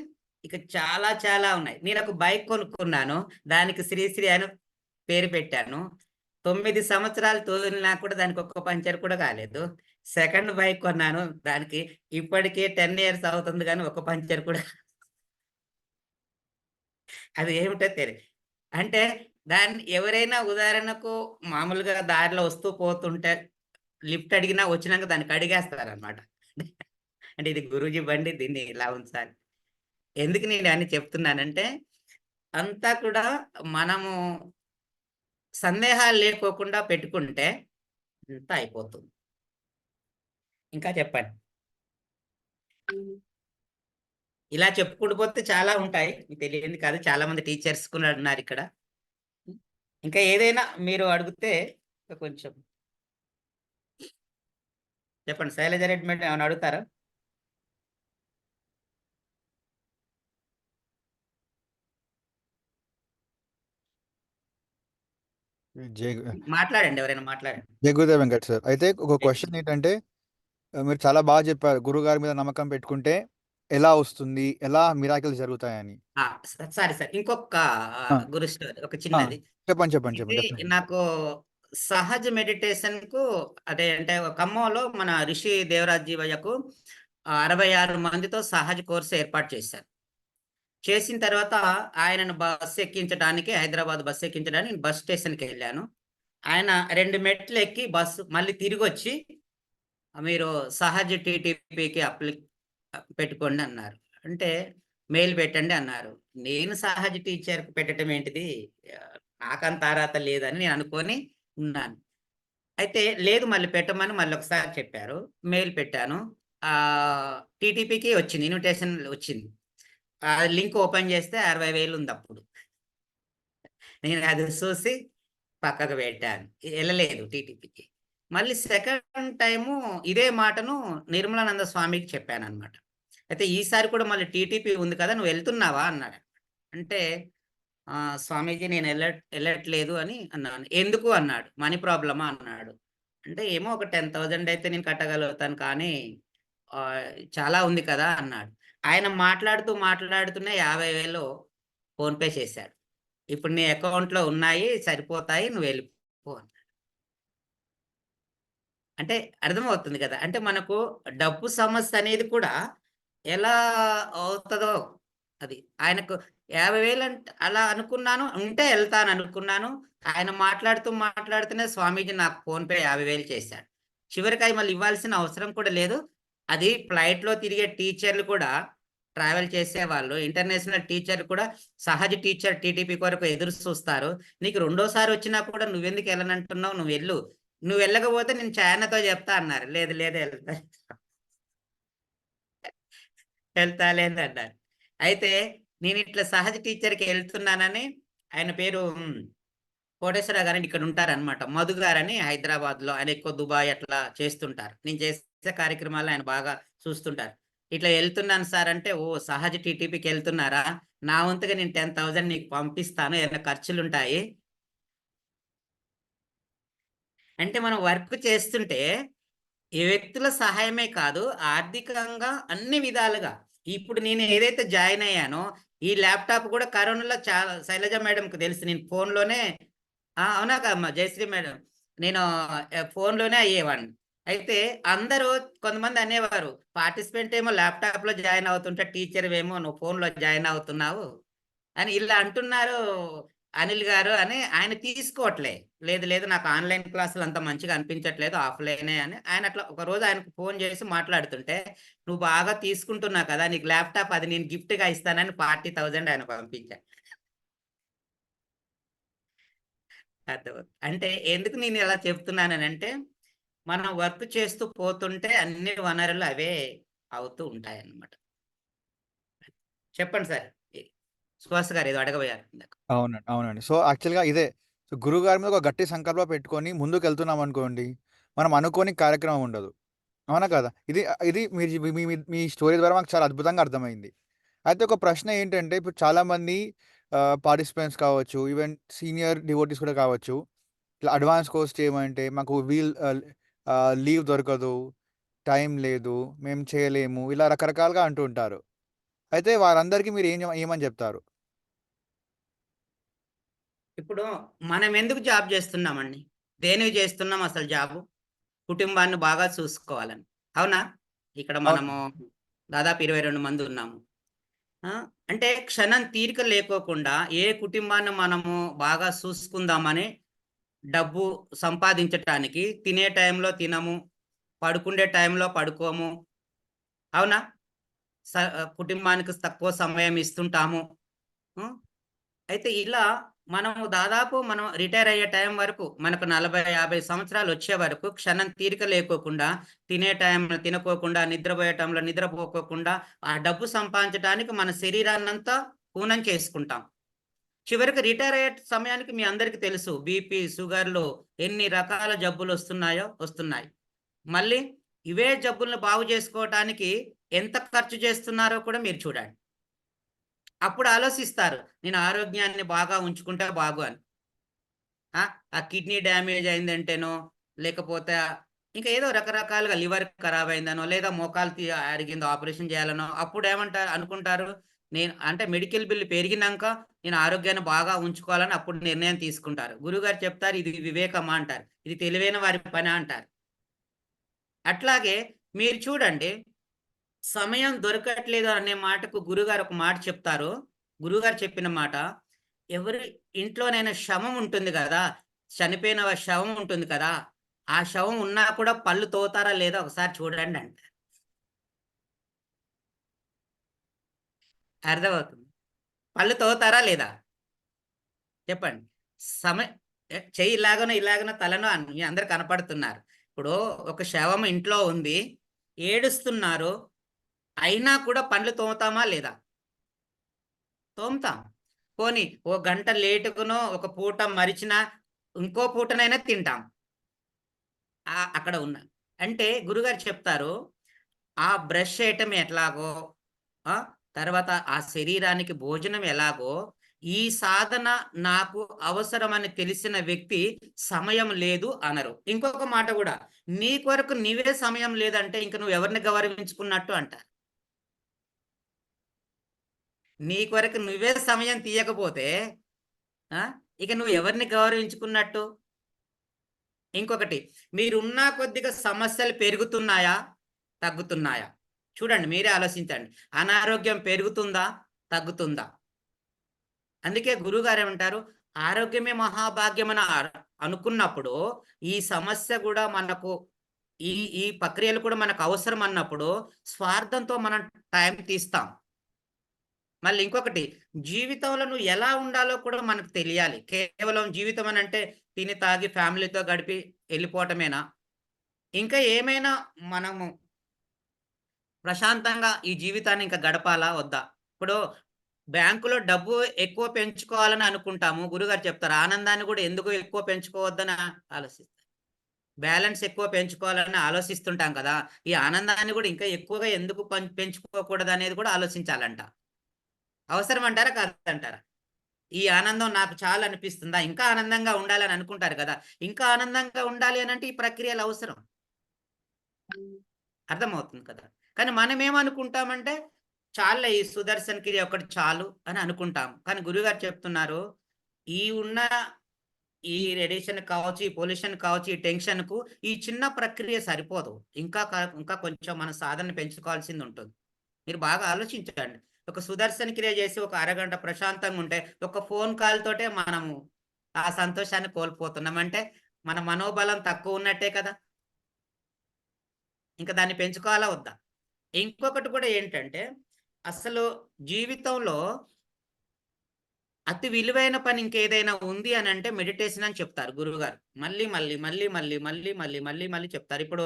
ఇక చాలా చాలా ఉన్నాయి. నేనొక బైక్ కొనుక్కున్నాను. దానికి శ్రీశ్రీ అని పేరు పెట్టాను. 9 సంవత్సరాలు తోలినా కూడా దానికి ఒక్క పంచర్ కూడా కాలేదు. సెకండ్ బైక్ కొన్నాను. దానికి ఇప్పటికే 10 ఇయర్స్ అవుతుంది గానీ ఒక్క పంచర్ కూడా అది ఏమిటో అంటే దాన్ని ఎవరైనా ఉదాహరణకు మామూలుగా దారిలో వస్తూ పోతుంటే లిఫ్ట్ అడిగినా వచ్చినాక దాన్ని కడిగేస్తారనమాట. అంటే ఇది గురూజీ బండి దీన్ని ఇలా ఉంచాలి. ఎందుకు నేను ఇవన్నీ చెప్తున్నానంటే, అంతా కూడా మనము సందేహాలు లేకోకుండా పెట్టుకుంటే అంతా అయిపోతుంది. ఇంకా చెప్పండి. ఇలా చెప్పుకుంటూ పోతే చాలా ఉంటాయి. మీకు తెలియంది కాదు. చాలా మంది టీచర్స్ కూడా ఉన్నారిక్కడ. ఇంకా ఏదైనా మీరు అడిగితే కొంచెం చెప్పండి. శైలజ రెడ్డి మేడం ఏమైనా అడుగుతారా? జై మాట్లాడండి. ఎవరైనా మాట్లాడండి. జై గురుదేవ్ వెంకట్ సార్. అయితే ఒక క్వెషన్ ఏంటంటే, మీరు చాలా బాగా చెప్పారు. గురువుగారి మీద నమ్మకం పెట్టుకుంటే ఎలా వస్తుంది? ఎలా మిరాకిల్స్ జరుగుతాయని. ఆ! సరే. ఇంకొక ఆ! గురు స్టోరీ ఒక ఆ! చిన్నది. చెప్పండి. ఇది డెఫినెట్‌లీ. నాకు సహజ మెడిటేషన్‌కు అదే అంటే ఖమ్మంలో మన రిషి దేవరాజ్ జీవయ్యకు 66 మందితో సహజ్ కోర్స్ ఏర్పాటు చేశారు. చేసిన తర్వాత ఆయనను బస్ ఎక్కించడానికి హైదరాబాద్ బస్ ఎక్కించడానికి నేను బస్ స్టేషన్‌కెళ్ళాను. ఆయన 2 మెట్లు ఎక్కి బస్సు మళ్ళీ తిరిగొచ్చి మీరు సహజ్ టీటీపీకి పెట్టుకోండి అన్నారు. అంటే మెయిల్ పెట్టండి అన్నారు. నేను సహజ్ టీచర్‌కి పెట్టడం ఏంటిది? నాకంత అర్హత లేదని నేను అనుకోని ఉన్నాను. అయితే లేదు మళ్ళీ పెట్టమని మళ్ళొకసారి చెప్పారు. మెయిల్ పెట్టాను. టీటీపీకి వచ్చింది. ఇన్విటేషన్ వచ్చింది. ఆ లింక్ ఓపెన్ చేస్తే 60,000 ఉందప్పుడు. నేను అది చూసి పక్కకు పెట్టాను. ఎళ్ళలేదు టీటీపీకి. మళ్ళీ సెకండ్ టైము ఇదే మాటను నిర్మలానంద స్వామికి చెప్పానన్నమాట. అయితే ఈసారి కూడా మళ్ళీ టీటీపీ ఉంది కదా! నువ్వు వెళ్తున్నావా అన్నాడు. అంటే స్వామీజీ నేను ఎళ్ళట్లేదు అని అన్నాను. ఎందుకు అన్నాడు. మనీ ప్రాబ్లమా అన్నాడు. అంటే ఏమో ఒక 10,000 అయితే నేను కట్టగలుగుతాను కానీ ఆహ్, చాలా ఉంది కదా! అన్నాడు. ఆయన మాట్లాడుతూనే 50,000 ఫోన్‌పే చేశాడు. ఇప్పుడు నీ అకౌంట్‌లో ఉన్నాయి సరిపోతాయి నువ్వెళ్ళిపో అని. అంటే అర్థమవుతుంది కదా! అంటే మనకు డబ్బు సమస్యనేది కూడా ఎలా అవుతదో అది. ఆయనకు 50,000 అలా అనుకున్నాను. ఉంటే ఎళ్తాననుకున్నాను. ఆయన మాట్లాడుతూనే స్వామీజీ నాకు ఫోన్‌పే 50,000 చేశాడు. చివరికి అయి మళ్ళీ ఇవ్వాల్సిన అవసరం కూడా లేదు. అది ఫ్లైట్‌లో తిరిగే టీచర్లు కూడా ట్రావెల్ చేసేవాళ్ళు. ఇంటర్నేషనల్ టీచర్లు కూడా సహజ్ టీచర్ టీటీపీ కొరకు ఎదురు చూస్తారు. నీకు రెండోసారి వచ్చినా కూడా నువ్వెందుకు ఎళ్ళనంటున్నావు? నువ్వెళ్ళు. నువ్వెళ్ళకపోతే నేను చాయన్నతో చెప్తా అన్నారు. లేదు ఎళ్తాలేనన్నారు. అయితే నేనిట్లా సహజ టీచర్‌కి ఎళ్తున్నానని ఆయన పేరు కోటేశ్వరరావు గారని ఇక్కడుంటారనమాట. మధు గారని హైదరాబాద్‌లో ఆయన ఎక్కువ దుబాయ్ అట్లా చేస్తుంటారు. నేను చేసే కార్యక్రమాలు ఆయన బాగా చూస్తుంటారు. ఇట్లా ఎళ్తున్నాను సార్ అంటే, ఓహ్! సహజ టీటీపీకెళ్తున్నారా? నా వంతుగా నేను 10,000 నీకు పంపిస్తాను. ఏమైనా ఖర్చులుంటాయి. అంటే మనం వర్క్ చేస్తుంటే ఈ వ్యక్తుల సహాయమే కాదు, ఆర్థికంగా అన్ని విధాలుగా. ఇప్పుడు నేను ఏదైతే జాయిన్ అయ్యానో, ఈ ల్యాప్‌టాప్ కూడా కరోనాలో చాలా శైలజ మేడంకి తెలుసు. నేను ఫోన్‌లోనే అవునా కాదమ్మా జయశ్రీ మేడం. నేను ఫోన్‌లోనే అయ్యేవాడిని. అయితే అందరూ కొంతమంది అనేవారు, పార్టిసిపెంట్ ఏమో ల్యాప్‌టాప్‌లో జాయిన్ అవుతుంటే, టీచర్‌వేమో నువ్వు ఫోన్‌లో జాయిన్ అవుతున్నావు అని ఇలా అంటున్నారు అనిల్ గారు అని ఆయన తీసుకోవట్లే. లేదు నాకు ఆన్‌లైన్ క్లాసులు అంత మంచిగా అనిపించట్లేదు. ఆఫ్‌లైనే అని ఆయన అట్లా ఒకరోజు ఆయనకు ఫోన్ చేసి మాట్లాడుతుంటే, "నువ్వు బాగా తీసుకుంటున్నావు కదా! నీకు ల్యాప్‌టాప్ అది నేను గిఫ్ట్‌గా ఇస్తానని 40,000 ఆయన పంపించా." అర్థమవుతుంది. అంటే ఎందుకు నేను ఇలా చెప్తున్నాననంటే, మనం వర్క్ చేస్తూ పోతుంటే అన్ని వనరులు అవే అవుతూ ఉంటాయన్నమాట. చెప్పండి సార్. ఎ సుహాస్ గారు ఏదో అడగబోయారు ఇందాక. అవునండి. సో, యాక్చువల్‌గా ఇదే. సో, గురువుగారి మీద ఒక గట్టి సంకల్పం పెట్టుకొని ముందుకెళ్తున్నామనుకోండి, మనం అనుకోని కార్యక్రమం ఉండదు. అవునా కాదా? ఇది ఇది మీరు మీ మీ మీ స్టోరీ ద్వారా మాకు చాలా అద్భుతంగా అర్థమైంది. అయితే ఒక ప్రశ్న ఏంటంటే, ఇప్పుడు చాలామంది పార్టిసిపెంట్స్ కావచ్చు, ఈవెన్ సీనియర్ డివోటీస్ కూడా కావచ్చు, ఇట్లా అడ్వాన్స్ కోర్స్ చేయమంటే మాకు లీవ్ దొరకదు, టైం లేదు, మేము చేయలేము, ఇలా రకరకాలుగా అంటూ ఉంటారు. అయితే వారందరికీ మీరు ఏమని చెప్తారు? ఇప్పుడు మనం ఎందుకు జాబ్ చేస్తున్నామండి? దేనికి చేస్తున్నాం అసలు జాబు? కుటుంబాన్ని బాగా చూసుకోవాలని. అవునా? ఇక్కడ మనము అవునండి. దాదాపు 22 మంది ఉన్నాము. ఆ! అంటే క్షణం తీరిక లేకోకుండా ఏ కుటుంబాన్ని మనము బాగా చూసుకుందామని డబ్బు సంపాదించటానికి తినే టైంలో తినము, పడుకుండే టైంలో పడుకోము. అవునా? కుటుంబానికి తక్కువ సమయం ఇస్తుంటాము. హ్మ్. అయితే ఇలా మనం రిటైర్ అయ్యే టైం వరకు మనకు 40, 50 సంవత్సరాలొచ్చే వరకు క్షణం తీరిక లేకోకుండా, తినే టైంలో తినకోకుండా, నిద్రపోయే టైంలో నిద్రపోకోకుండా, ఆ డబ్బు సంపాదించడానికి మన శరీరాన్నంతా హూనం చేసుకుంటాం. చివరికి రిటైర్ అయ్యే సమయానికి మీ అందరికి తెలుసు బీపీ, షుగర్‌లు ఎన్ని రకాల జబ్బులొస్తున్నాయో వస్తున్నాయి. మళ్ళీ ఇవే జబ్బులను బాగు చేసుకోవటానికి ఎంత ఖర్చు చేస్తున్నారో కూడా మీరు చూడండి. అప్పుడు ఆలోచిస్తారు. నేను ఆరోగ్యాన్ని బాగా ఉంచుకుంటే బాగు అని. ఆ! ఆ కిడ్నీ డ్యామేజ్ అయిందంటేనో, లేకపోతే ఇంకా ఏదో రకరకాలుగా లివర్ ఖరాబ్ అయిందనో లేదా మోకాలు అరిగిందో ఆపరేషన్ చేయాలనో అప్పుడు ఏమంటారు అనుకుంటారు, నేను అంటే మెడికల్ బిల్ పెరిగినాక నేను ఆరోగ్యాన్ని బాగా ఉంచుకోవాలని అప్పుడు నిర్ణయం తీసుకుంటారు. గురుగారు చెప్తారు ఇది వివేకమా అంటారు, ఇది తెలివైన వారి పని అంటారు. అట్లాగే మీరు చూడండి, సమయం దొరకట్లేదు అనే మాటకు గురుగారు ఒక మాట చెప్తారు. గురుగారు చెప్పిన మాట, ఎవరి ఇంట్లోనైనా శవం ఉంటుంది కదా, చనిపోయిన శవం ఉంటుంది కదా, ఆ శవం ఉన్నా కూడా పళ్ళు తోతారా లేదా ఒకసారి చూడండి అంట. అర్థమవుతుంది. పళ్ళు తోతారా లేదా చెప్పండి. సమయ చెయ్యి ఇలాగనో ఇలాగనో తలను మీ అందరు కనపడుతున్నారు. ఇప్పుడు ఒక శవం ఇంట్లో ఉంది, ఏడుస్తున్నారు, అయినా కూడా పండ్లు తోముతామా లేదా? తోముతాం. పోనీ ఓ గంట లేటుకునో ఒక పూట మరిచినా ఇంకో పూటనైనా తింటాం. అక్కడ ఉన్న అంటే గురుగారు చెప్తారు, ఆ బ్రష్ చేయటం ఎట్లాగో, ఆ తర్వాత ఆ శరీరానికి భోజనం ఎలాగో, ఈ సాధన నాకు అవసరమని తెలిసిన వ్యక్తి సమయం లేదు అనరు. ఇంకొక మాట కూడా, నీ కొరకు నీవే సమయం లేదంటే ఇంక నువ్వు ఎవరిని గౌరవించుకున్నట్టు అంట. నీ కొరకు నువ్వే సమయం తీయకపోతే ఇక నువ్వు ఎవరిని గౌరవించుకున్నట్టు? ఇంకొకటి, మీరున్న కొద్దిగా సమస్యలు పెరుగుతున్నాయా, తగ్గుతున్నాయా? చూడండి, మీరే ఆలోచించండి. అనారోగ్యం పెరుగుతుందా, తగ్గుతుందా? అందుకే గురువుగారు ఏమంటారు, ఆరోగ్యమే మహాభాగ్యం అని అనుకున్నప్పుడు ఈ సమస్య కూడా మనకు, ఈ ఈ ప్రక్రియలు కూడా మనకు అవసరం అన్నప్పుడు స్వార్థంతో మనం టైం తీస్తాం. మళ్ళీ ఇంకొకటి, జీవితంలో నువ్వు ఎలా ఉండాలో కూడా మనకు తెలియాలి. కేవలం జీవితం అని అంటే తిని తాగి ఫ్యామిలీతో గడిపి వెళ్ళిపోవటమేనా? ఇంకా ఏమైనా మనము ప్రశాంతంగా ఈ జీవితాన్ని ఇంకా గడపాలా వద్దా? ఇప్పుడు బ్యాంకులో డబ్బు ఎక్కువ పెంచుకోవాలని అనుకుంటాము. గురుగారు చెప్తారు, ఆనందాన్ని కూడా ఎందుకు ఎక్కువ పెంచుకోవద్దని ఆలోచిస్తాం. బ్యాలెన్స్ ఎక్కువ పెంచుకోవాలని ఆలోచిస్తుంటాం కదా, ఈ ఆనందాన్ని కూడా ఇంకా ఎక్కువగా ఎందుకు పెంచుకోకూడదు అనేది కూడా ఆలోచించాలంట. అవసరం అంటారా, కాదంటారా? ఈ ఆనందం నాకు చాలా అనిపిస్తుందా, ఇంకా ఆనందంగా ఉండాలని అనుకుంటారు కదా, ఇంకా ఆనందంగా ఉండాలి అని అంటే ఈ ప్రక్రియలు అవసరం. అర్థమవుతుంది కదా. కానీ మనం ఏమనుకుంటామంటే, చాలులే ఈ సుదర్శన్ క్రియ ఒకటి చాలు అని అనుకుంటాం. కానీ గురుగారు చెప్తున్నారు, ఈ ఉన్న ఈ రేడియేషన్ కావచ్చు, ఈ పొల్యూషన్ కావచ్చు, ఈ టెన్షన్‌కు ఈ చిన్న ప్రక్రియ సరిపోదు. ఇంకా కొంచెం మన సాధన పెంచుకోవాల్సింది ఉంటుంది. మీరు బాగా ఆలోచించండి. ఒక సుదర్శన్ క్రియ చేసి ఒక అరగంట ప్రశాంతంగా ఉంటే, ఒక ఫోన్ కాల్ తోటే మనము ఆ సంతోషాన్ని కోల్పోతున్నాం. అంటే మన మనోబలం తక్కువ ఉన్నట్టే కదా. ఇంకా దాన్ని పెంచుకోవాలా వద్దా? ఇంకొకటి కూడా ఏంటంటే, అసలు జీవితంలో అతి విలువైన పని ఇంకేదైనా ఉంది అనంటే మెడిటేషన్ అని చెప్తారు గురువుగారు. మళ్ళీ చెప్తారు. ఇప్పుడు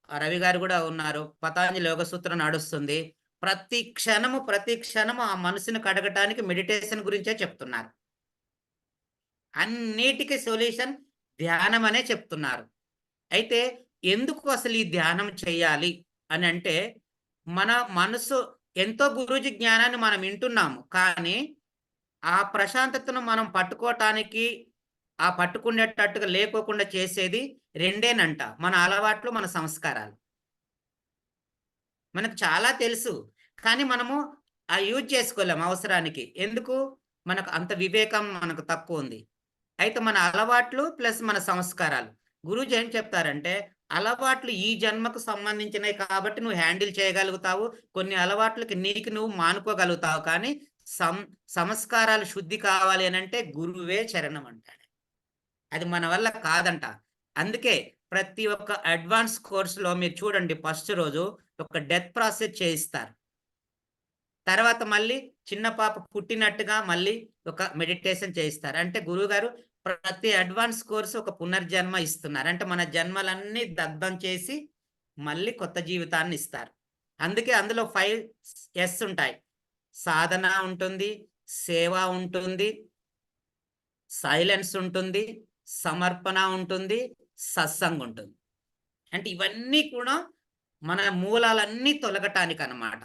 రవి గారు గూడా ఉన్నారు. పతాంజలి యోగ సూత్రం నడుస్తుంది. ప్రతి క్షణము ఆ మనసుని కడగటానికి మెడిటేషన్ గురించే చెప్తున్నారు. అన్నిటికి సొల్యూషన్ ధ్యానం అనే చెప్తున్నారు. అయితే ఎందుకు అసలు ఈ ధ్యానం చేయాలి అనంటే, మన మనసు ఎంతో గురూజీ జ్ఞానాన్ని మనం వింటున్నాము. కానీ ఆ ప్రశాంతతను మనం పట్టుకోవటానికి, ఆ పట్టుకునేటట్టుగా లేకోకుండా చేసేది రెండేనంట. మన అలవాట్లు, మన సంస్కారాలు. మనకు చాలా తెలుసు. కానీ మనము యూజ్ చేసుకోలేం అవసరానికి. ఎందుకు? మనకు అంత వివేకం మనకు తక్కువుంది. అయితే మన అలవాట్లు ప్లస్ మన సంస్కారాలు. గురూజీ ఏం చెప్తారంటే, అలవాట్లు ఈ జన్మకు సంబంధించినయి కాబట్టి నువ్వు హ్యాండిల్ చేయగలుగుతావు. కొన్ని అలవాట్లకి నీకు నువ్వు మానుకోగలుగుతావు. కానీ సం సంస్కారాలు శుద్ధి కావాలి అనంటే గురువే శరణం అంటాడు. అది మన వల్ల కాదంట. అందుకే ప్రతి ఒక్క అడ్వాన్స్ కోర్స్‌లో మీరు చూడండి, ఫస్ట్ రోజు ఒక డెత్ ప్రాసెస్ చేయిస్తారు. తర్వాత మళ్ళీ చిన్న పాప పుట్టినట్టుగా మళ్ళీ ఒక మెడిటేషన్ చేయిస్తారు. అంటే గురువుగారు ప్రతి అడ్వాన్స్ కోర్స్ ఒక పునర్జన్మ ఇస్తున్నారు. అంటే మన జన్మలన్నీ దగ్ధం చేసి మళ్ళీ కొత్త జీవితాన్ని ఇస్తారు. అందుకే అందులో 5 ఎస్ ఉంటాయి. సాధన ఉంటుంది, సేవ ఉంటుంది, సైలెన్స్ ఉంటుంది, సమర్పణ ఉంటుంది, సత్సంగ్ ఉంటుంది. అంటే ఇవన్నీ కూడా మన మూలాలన్నీ తొలగటానికనమాట.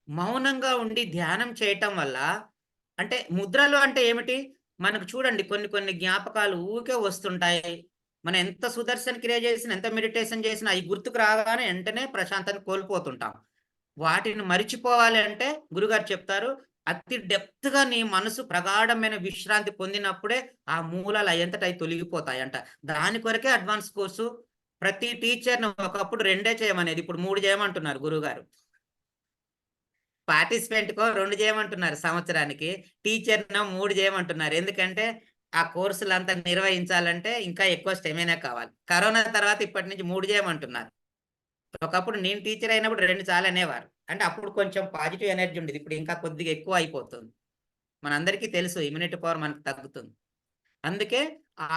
మౌనంగా ఉండి ధ్యానం చేయటం వల్ల, అంటే ముద్రలు అంటే ఏమిటి? మనకు చూడండి కొన్ని కొన్ని జ్ఞాపకాలు ఊరికే వస్తుంటాయి. మనం ఎంత సుదర్శన క్రియ చేసినా, ఎంత మెడిటేషన్ చేసినా అవి గుర్తుకు రాగానే వెంటనే ప్రశాంతాన్ని కోల్పోతుంటాం. వాటిని మరిచిపోవాలి అంటే గురుగారు చెప్తారు, అతి డెప్త్‌గా నీ మనసు ప్రగాఢమైన విశ్రాంతి పొందినప్పుడే ఆ మూలాలు అయ్యంతట అవి తొలగిపోతాయంట. దాని కొరకే అడ్వాన్స్ కోర్సు. ప్రతి టీచర్‌ని ఒకప్పుడు 2 చేయమనేది. ఇప్పుడు 3 చేయమంటున్నారు గురువుగారు. పార్టిసిపెంట్‌కో 2 చేయమంటున్నారు సంవత్సరానికి. టీచర్‌నో 3 చేయమంటున్నారు. ఎందుకంటే ఆ కోర్సులంతా నిర్వహించాలంటే ఇంకా ఎక్కువ స్టెమినా కావాలి. కరోనా తర్వాత ఇప్పటి నుంచి 3 చేయమంటున్నారు. ఒకప్పుడు నేను టీచర్ అయినప్పుడు 2 చాలనేవారు. అంటే అప్పుడు కొంచెం పాజిటివ్ ఎనర్జీ ఉండేది. ఇప్పుడు ఇంకా కొద్దిగా ఎక్కువ అయిపోతుంది. మనందరికీ తెలుసు ఇమ్యూనిటీ పవర్ మనకు తగ్గుతుంది. అందుకే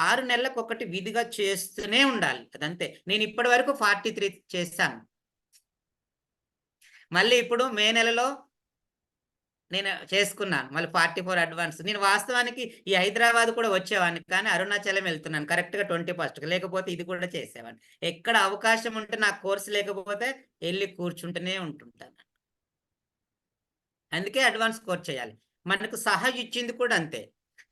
6 నెలలకొకటి విధిగా చేస్తూనే ఉండాలి. అదంతే. నేను ఇప్పటి వరకు 43 చేశాను. మళ్ళీ ఇప్పుడు మే నెలలో నేను చేసుకున్నాను. మళ్ళీ 44 అడ్వాన్స్. నేను వాస్తవానికి ఈ హైదరాబాద్ కూడా వచ్చేవాడిని. కానీ అరుణాచలం వెళ్తున్నాను. కరెక్ట్‌గా 21కి. లేకపోతే ఇది కూడా చేసేవాడిని. ఎక్కడ అవకాశం ఉంటే నాకు కోర్స్ లేకపోతే ఎళ్లి కూర్చుంటూనే ఉంటుంటాను. అందుకే అడ్వాన్స్ కోర్స్ చేయాలి. మనకు సహజ్ ఇచ్చింది కూడా అంతే.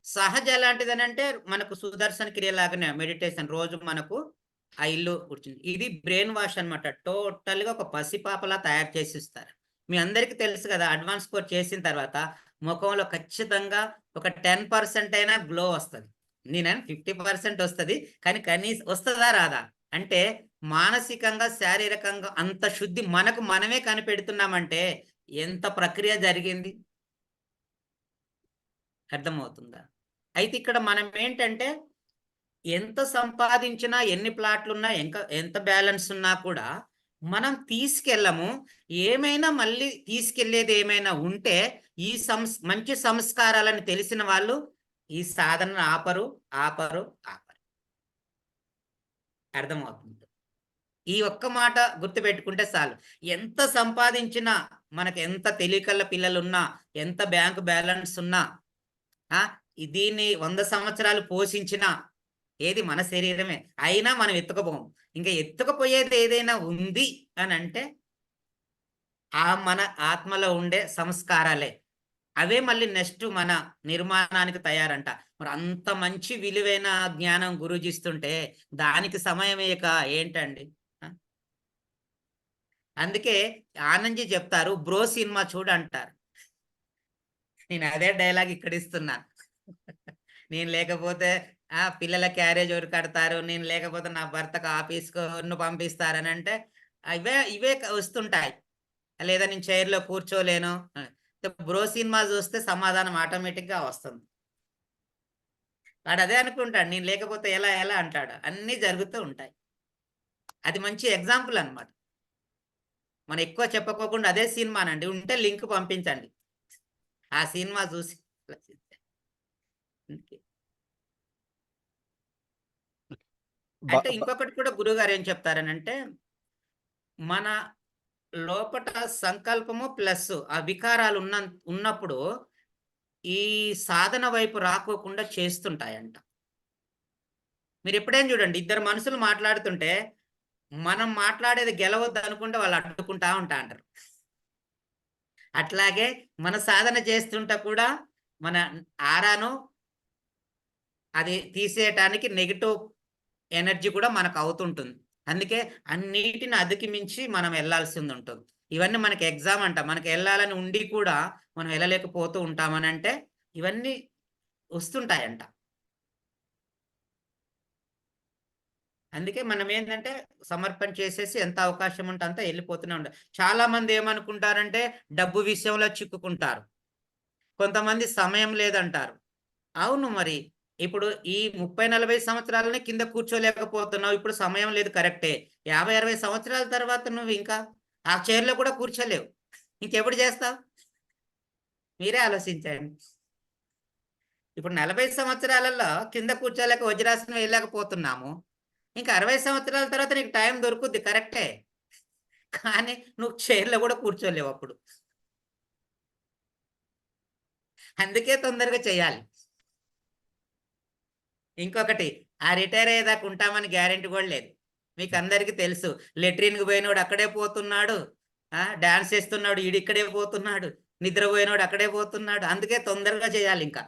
సహజ్ ఎలాంటిదనంటే మనకు సుదర్శన క్రియ లాగానే మెడిటేషన్ రోజు మనకు ఆ ఇల్లు కూర్చుంది. ఇది బ్రెయిన్ వాష్ అన్నమాట. టోటల్‌గా ఒక పసిపాపలా తయారు చేసిస్తారు. మీ అందరికీ తెలుసు కదా! అడ్వాన్స్ కోర్స్ చేసిన తర్వాత మొఖంలో ఖచ్చితంగా ఒక 10% అయినా గ్లో వస్తది. నేనని 50% వస్తది. కానీ వస్తదా? రాదా? అంటే మానసికంగా, శారీరకంగా అంత శుద్ధి మనకు మనమే కనిపెడుతున్నామంటే ఎంత ప్రక్రియ జరిగింది? అర్థమవుతుందా? అయితే ఇక్కడ మనం ఏంటంటే ఎంత సంపాదించినా, ఎన్ని ప్లాట్లున్నా, ఎంత బ్యాలెన్స్ ఉన్నా కూడా మనం తీసుకెళ్ళము. ఏమైనా మళ్ళీ తీసుకెళ్ళేది ఏమైనా ఉంటే ఈ మంచి సంస్కారాలని తెలిసిన వాళ్ళు ఈ సాధనను ఆపరు, ఆపరు, ఆపరు. అర్థమవుతుంది. ఈ ఒక్క మాట గుర్తుపెట్టుకుంటే చాలు. ఎంత సంపాదించినా, మనకు ఎంత తెలివికల్ల పిల్లలున్నా, ఎంత బ్యాంక్ బ్యాలెన్స్ ఉన్నా, ఆ! దీన్ని 100 సంవత్సరాలు పోషించినా, ఏది మన శరీరమే. అయినా మనం ఎత్తుకుపోము. ఇంక ఎత్తుకుపోయేది ఏదైనా ఉంది అనంటే, మన ఆత్మలో ఉండే సంస్కారాలే. అవే మళ్ళీ నెక్స్ట్ మన నిర్మాణానికి తయారంట. మరి అంత మంచి విలువైన జ్ఞానం గురూజీ ఇస్తుంటే, దానికి సమయం ఇక ఏంటండి? ఆ! అందుకే ఆనంద్‌జీ చెప్తారు, 'బ్రో' సినిమా చూడు అంటారు. నేను అదే డైలాగ్ ఇక్కడ ఇస్తున్నాను. నేను లేకపోతే పిల్లల క్యారేజ్ ఎవరు కడతారు? నేను లేకపోతే నా భర్తకు ఆఫీస్‌కు నన్ను పంపిస్తారనంటే ఇవే వస్తుంటాయి. లేదా నేను చైర్‌లో కూర్చోలేను. బ్రో సినిమా చూస్తే సమాధానం ఆటోమేటిక్‌గా వస్తుంది. వాడు అదే అనుకుంటాడు. నేను లేకపోతే ఎలా ఎలా అంటాడు. అన్నీ జరుగుతూ ఉంటాయి. అది మంచి ఎగ్జాంపుల్ అన్నమాట. మనం ఎక్కువ చెప్పుకోకుండా అదే సినిమానండి. ఉంటే లింక్ పంపించండి. ఆ సినిమా చూసి అందుకే. బ అంటే బ ఇంకొకటి కూడా గురువుగారు ఏం చెప్తారనంటే, మన లోపట సంకల్పము ప్లస్ ఆ వికారాలు ఉన్నప్పుడు ఈ సాధన వైపు రాకోకుండా చేస్తుంటాయంట. మీరెప్పుడైనా చూడండి, ఇద్దరు మనుషులు మాట్లాడుతుంటే, మనం మాట్లాడేది గెలవద్దనుకుంటే వాళ్ళు అడ్డుకుంటా ఉంటాంటారు. అట్లాగే మన సాధన చేస్తుంటే కూడా మన ఆరాను అది తీసేయటానికి నెగెటివ్ ఎనర్జీ కూడా మనకు అవుతుంటుంది. అందుకే అన్నిటిని అధిగమించి మనం వెళ్ళాల్సిందుంటుంది. ఇవన్నీ మనకి ఎగ్జామ్ అంట. మనకి ఎళ్ళాలని ఉండి కూడా మనం ఎళ్ళలేకపోతూ ఉంటామనంటే ఇవన్నీ వస్తుంటాయంట. అందుకే మనమేంటంటే సమర్పణ చేసేసి ఎంత అవకాశం ఉంటే అంత ఎళ్ళిపోతూనే ఉండాలి. చాలా మంది ఏమనుకుంటారంటే డబ్బు విషయంలో చిక్కుకుంటారు. కొంతమంది సమయం లేదంటారు. అవును మరి. ఇప్పుడు ఈ 30, 40 సంవత్సరాలనే కింద కూర్చోలేకపోతున్నావు. ఇప్పుడు సమయం లేదు కరెక్టే. 50, 60 సంవత్సరాల తర్వాత నువ్వింకా ఆ చైర్‌లో కూడా కూర్చోలేవు. ఇంకెప్పుడు చేస్తావు? మీరే ఆలోచించండి. ఇప్పుడు 40 సంవత్సరాలలో కింద కూర్చోలేక వజ్రాసనం వేయలేకపోతున్నాము. ఇంకా 60 సంవత్సరాల తర్వాత నీకు టైం దొరుకుద్ది కరెక్టే. కానీ నువ్వు చైర్‌లో కూడా కూర్చోలేవప్పుడు. అందుకే తొందరగా చేయాలి. ఇంకొకటి రిటైర్ అయ్యేదాకా ఉంటామని గ్యారంటీ కూడా లేదు. మీకందరికీ తెలుసు. లెట్రిన్‌కి పోయినోడు అక్కడే పోతున్నాడు. డాన్స్ చేస్తున్నాడు ఈడిక్కడే పోతున్నాడు. నిద్రపోయినోడు అక్కడే పోతున్నాడు. అందుకే తొందరగా చేయాలింకా.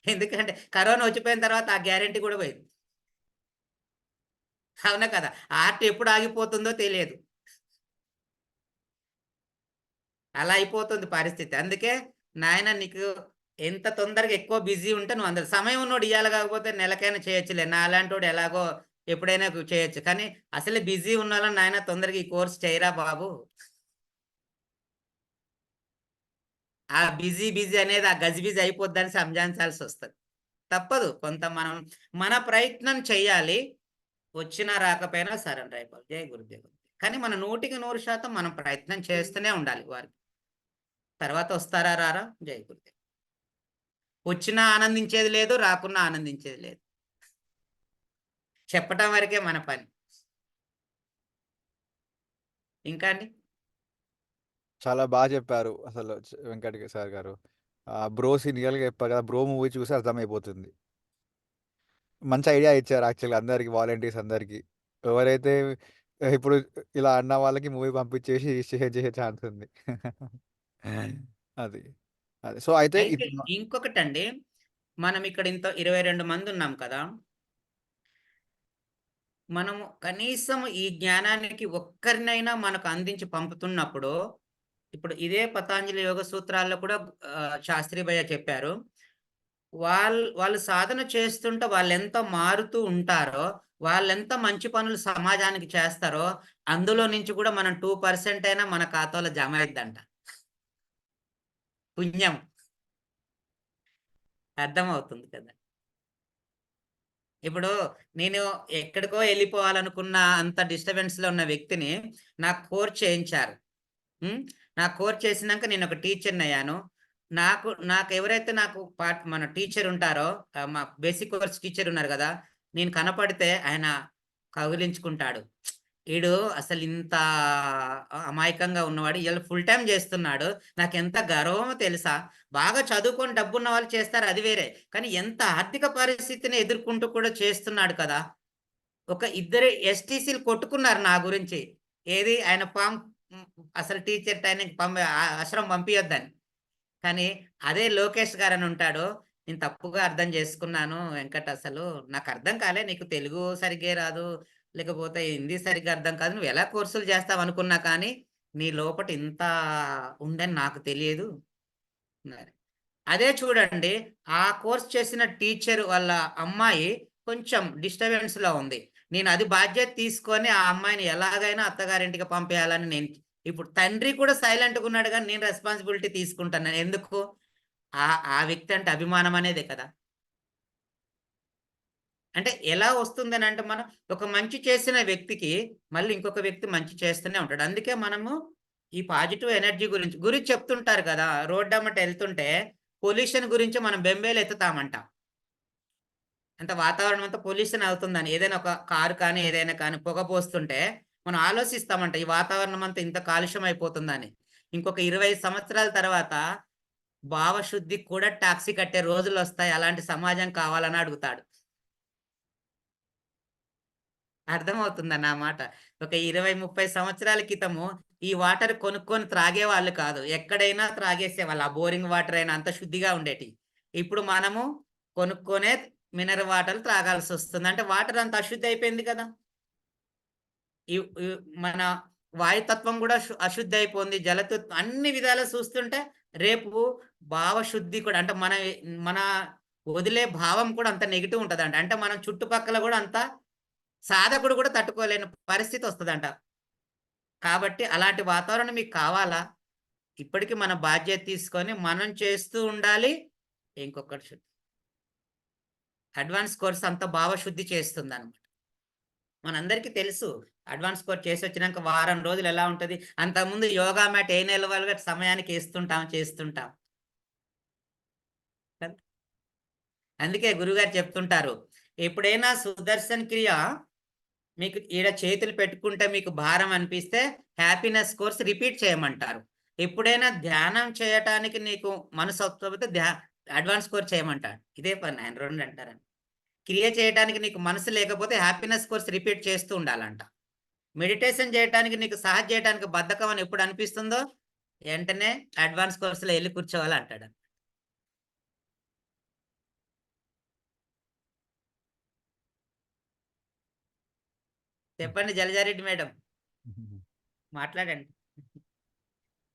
ఎందుకంటే కరోనా వచ్చిపోయిన తర్వాత ఆ గ్యారంటీ కూడా పోయింది. అవునా కదా? ఆర్ట్ ఎప్పుడు ఆగిపోతుందో తెలియదు. అలా అయిపోతుంది పరిస్థితి. అందుకే నాయన నీకు ఎంత తొందరగా ఎక్కువ బిజీ ఉంటే నువ్వు అందరు సమయం ఉన్నోడు ఇయ్యాల కాకపోతే నెలకైనా చేయొచ్చులే. నాలాంటోడు ఎలాగో ఎప్పుడైనా చేయొచ్చు. కానీ అసలే బిజీ ఉన్నోళ్ళని నాయన తొందరగా ఈ కోర్స్ చేయరా బాబు. ఆ బిజీ బిజీ అనేది ఆ గజిబిజి అయిపోద్దని సంజాయించాల్సి వస్తది. తప్పదు. కొంత మనం మన ప్రయత్నం చెయ్యాలి. వచ్చినా రాకపోయినా సరెండర్ అయిపోవాలి. జై గురుదేవ్. కానీ మన 100% మనం ప్రయత్నం చేస్తూనే ఉండాలి వారికి. తర్వాత వస్తారా రారా జై గురుదేవ్. వచ్చినా ఆనందించేది లేదు, రాకున్నా ఆనందించేది లేదు. చెప్పటం వరకే మన పని. ఇంకా అండి? చాలా బాగా చెప్పారు అసలు వెంకట్ సార్ గారు. బ్రో రియల్గా చెప్పారు కదా, బ్రో మూవీ చూసి అర్థమైపోతుంది. మంచి ఐడియా ఇచ్చారు యాక్చువల్గా అందరికి, వాలంటీర్స్ అందరికి. ఎవరైతే ఇప్పుడు ఇలా అన్న వాళ్ళకి మూవీ పంపించేసి షేర్ చేసే ఛాన్స్ ఉంది. అది అది సో అయితే అయితే ఇప్పుడు ఇంకొకటండి, మనం ఇక్కడ ఇంత 22 మంది ఉన్నాం కదా. మనము కనీసం ఈ జ్ఞానానికి ఒక్కరినైనా మనకు అందించి పంపుతున్నప్పుడు, ఇప్పుడు ఇదే పతాంజలి యోగ సూత్రాల్లో కూడా శాస్త్రి భయ్య చెప్పారు. వాళ్ళు సాధన చేస్తుంటే వాళ్ళెంత మారుతూ ఉంటారో, వాళ్ళెంత మంచి పనులు సమాజానికి చేస్తారో, అందులో నుంచి కూడా మనం 2% అయినా మన ఖాతాలో జమ అయిద్దంట. పుణ్యం. అర్థమవుతుంది కదా! ఇప్పుడు నేను ఎక్కడికో వెళ్ళిపోవాలనుకున్న అంత డిస్టర్బెన్స్‌లో ఉన్న వ్యక్తిని నాకు కోర్స్ చేయించారు. హ్మ్. నాకు కోర్స్ చేసినాక నేనొక టీచర్‌నయ్యాను. నాకెవరైతే నాకు మన టీచర్ ఉంటారో, మా బేసిక్ కోర్స్ టీచర్ ఉన్నారు గదా! నేను కనపడితే ఆయన కౌగిలించుకుంటాడు. ఈడు అసలింత అమాయకంగా ఉన్నవాడు ఇయాల ఫుల్ టైమ్ జేస్తున్నాడు. నాకెంత గర్వమో తెలుసా? బాగా చదువుకొని డబ్బున్న వాళ్ళు చేస్తారు అది వేరే. కానీ ఎంత ఆర్థిక పరిస్థితిని ఎదుర్కొంటూ కూడా చేస్తున్నాడు కదా! ఒక ఇద్దరు ఎస్టీసీలు కొట్టుకున్నారు నా గురించి. ఏది ఆయన హ్మ్. అసలు టీచర్ ట్రైనింగ్ ఆశ్రమం పంపియొద్దని. కానీ అదే లోకేష్ గారని ఉంటాడు. నేను తప్పుగా అర్థం చేసుకున్నాను వెంకట్ అసలు. నాకర్థం కాలే నీకు తెలుగు సరిగ్గా రాదు. లేకపోతే హిందీ సరిగ్గా అర్థం కాదు. నువ్వెలా కోర్సులు చేస్తావనుకున్నా కానీ, నీ లోపట ఇంత ఉందని నాకు తెలియదు. అన్నారు. అదే చూడండి, ఆ కోర్స్ చేసిన టీచర్ వాళ్ళ అమ్మాయి కొంచెం డిస్టర్బెన్స్‌లో ఉంది. నేను అది బాధ్యత తీసుకొని ఆ అమ్మాయిని ఎలాగైనా అత్తగారింటికి పంపేయాలని నేను ఇప్పుడు తండ్రి కూడా సైలెంట్‌గా ఉన్నాడు గానీ, నేను రెస్పాన్సిబిలిటీ తీసుకుంటున్నాను. ఎందుకు? ఆ వ్యక్తి అంటే అభిమానం అనేదే కదా! అంటే ఎలా వస్తుందనంటే మనం ఒక మంచి చేసిన వ్యక్తికి మళ్ళీ ఇంకొక వ్యక్తి మంచి చేస్తూనే ఉంటాడు. అందుకే మనము ఈ పాజిటివ్ ఎనర్జీ గురించి చెప్తుంటారు కదా! రోడ్డెమ్మట ఎళ్తుంటే పొల్యూషన్ గురించి మనం బెంబేలెత్తుతామంట. అంటే వాతావరణం అంతా పొల్యూషన్ అవుతుందని. ఏదైనా ఒక కారు కానీ, ఏదైనా కానీ పొగ పోస్తుంటే మనం ఆలోచిస్తామంట. ఈ వాతావరణం అంతా ఇంత కాలుష్యం అయిపోతుందని. ఇంకొక 20 సంవత్సరాల తర్వాత భావశుద్ధికి కూడా టాక్సీ కట్టే రోజులొస్తాయి. అలాంటి సమాజం కావాలని అడుగుతాడు. అర్థమవుతుందా నా మాట? ఒక 20, 30 సంవత్సరాల క్రితము ఈ వాటర్ కొనుక్కొని త్రాగేవాళ్ళు కాదు. ఎక్కడైనా త్రాగేసేవాళ్ళు. ఆ బోరింగ్ వాటర్ అయినా అంత శుద్ధిగా ఉండేటియి. ఇప్పుడు మనము కొనుక్కొనే మినరల్ వాటర్ త్రాగాల్సొస్తుంది. అంటే వాటర్ అంత అశుద్ధి అయిపోయింది కదా! ఈ ఈ మన వాయుతత్వం గూడా అశుద్ధి అయిపోయింది. అన్ని విధాలా చూస్తుంటే రేపు భావశుద్ధి కూడా అంటే మన వదిలే భావం కూడా అంత నెగెటివ్ ఉంటదంట. అంటే మనం చుట్టుపక్కల గూడా అంత సాధకుడు కూడా తట్టుకోలేని పరిస్థితొస్తదంట. కాబట్టి అలాంటి వాతావరణం మీకు కావాలా? ఇప్పటికి మన బాధ్యత తీసుకొని మనం చేస్తూ ఉండాలి. ఇంకొకటి అడ్వాన్స్ కోర్స్ అంత భావశుద్ధి చేస్తుందనమాట. మనందరికీ తెలుసు. అడ్వాన్స్ కోర్స్ చేసొచ్చినాక వారం రోజులు ఎలా ఉంటది. అంతకుముందు యోగా మ్యాట్ ఏ నిలవాలుగా సమయానికి చేస్తుంటాం. కదా! అందుకే గురువుగారు చెప్తుంటారు. ఎప్పుడైనా సుదర్శన్ క్రియ మీకు ఈడ చేతులు పెట్టుకుంటే మీకు భారం అనిపిస్తే హ్యాపీనెస్ కోర్స్ రిపీట్ చేయమంటారు. ఎప్పుడైనా ధ్యానం చేయటానికి నీకు మనసొచ్చకపోతే అడ్వాన్స్ కోర్స్ చేయమంటాడు. ఇదే పని ఆయన 2 అంటారండి. క్రియ చేయటానికి నీకు మనసు లేకపోతే హ్యాపీనెస్ కోర్స్ రిపీట్ చేస్తూ ఉండాలంట. మెడిటేషన్ చేయటానికి నీకు చేయటానికి బద్ధకం అని ఎప్పుడు అనిపిస్తుందో వెంటనే అడ్వాన్స్ కోర్స్‌లో ఎళ్లి కూర్చోవాలి అంటాడు. చెప్పండి జలజారెడ్డి మేడం, మాట్లాడండి.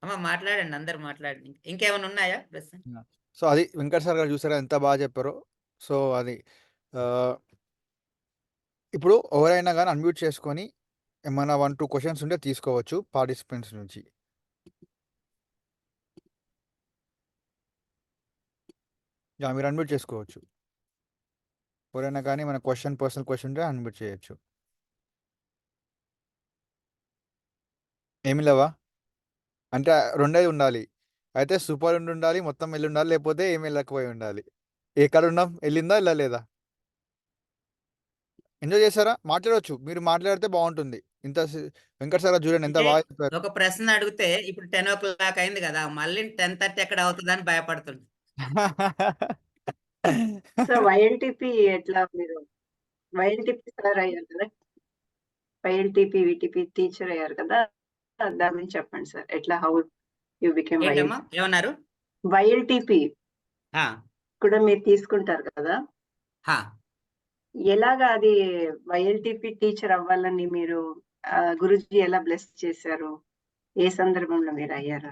అమ్మ మాట్లాడండి, అందరు మాట్లాడండి. ఇంకేమైనా ఉన్నాయా ప్రశ్న? సో అది వెంకట్ సార్ గారు చూసారా ఎంత బాగా చెప్పారో. సో అది ఆ, ఇప్పుడు ఎవరైనా కానీ అన్మ్యూట్ చేసుకొని ఏమైనా 1-2 క్వశ్చన్స్ ఉంటే తీసుకోవచ్చు పార్టిసిపెంట్స్ నుంచి. మీరు అన్మ్యూట్ చేసుకోవచ్చు. ఎవరైనా కానీ మన పర్సనల్ క్వశ్చన్ ఉంటే అన్మ్యూట్ చేయొచ్చు. ఏమి లేవా? అంటే రెండేది ఉండాలి. అయితే సూపర్ ఉండాలి, మొత్తం వెళ్ళి ఉండాలి, లేకపోతే ఏమి వెళ్ళకపోయి ఉండాలి. ఎక్కడ ఉన్నాం, వెళ్ళిందా వెళ్ళలేదా? ఎంజాయ్ చేశారా? మాట్లాడవచ్చు, మీరు మాట్లాడితే బాగుంటుంది. ఇంత వెంకట్ సార్ గారు చూడండి ఎంత అంటే బాగా చెప్పారు. ఒక ప్రశ్న అడిగితే ఇప్పుడు 10 o'clock అయింది కదా, మళ్ళీ 10:30 ఎక్కడ అవుతుందని భయపడుతుంది. సో వైఎల్టీపీ ఎట్లా మీరు వైఎల్టీపీ సార్ అయ్యారు కదా, వైఎల్టీపీ విటిపి టీచర్ అయ్యారు కదా, దాని గురించి చెప్పండి సార్. ఎట్లా హౌ యూ బికెమ్ ఏంటమ్మా ఏమన్నారు? వైఎల్టీపీ హా, కూడా మీరు తీసుకుంటారు కదా, హా. ఎలాగా అది వైఎల్టీపీ టీచర్ అవ్వాలని మీరు గురుజీ ఎలా బ్లెస్ చేశారు, ఏ సందర్భంలో మీరు అయ్యారు?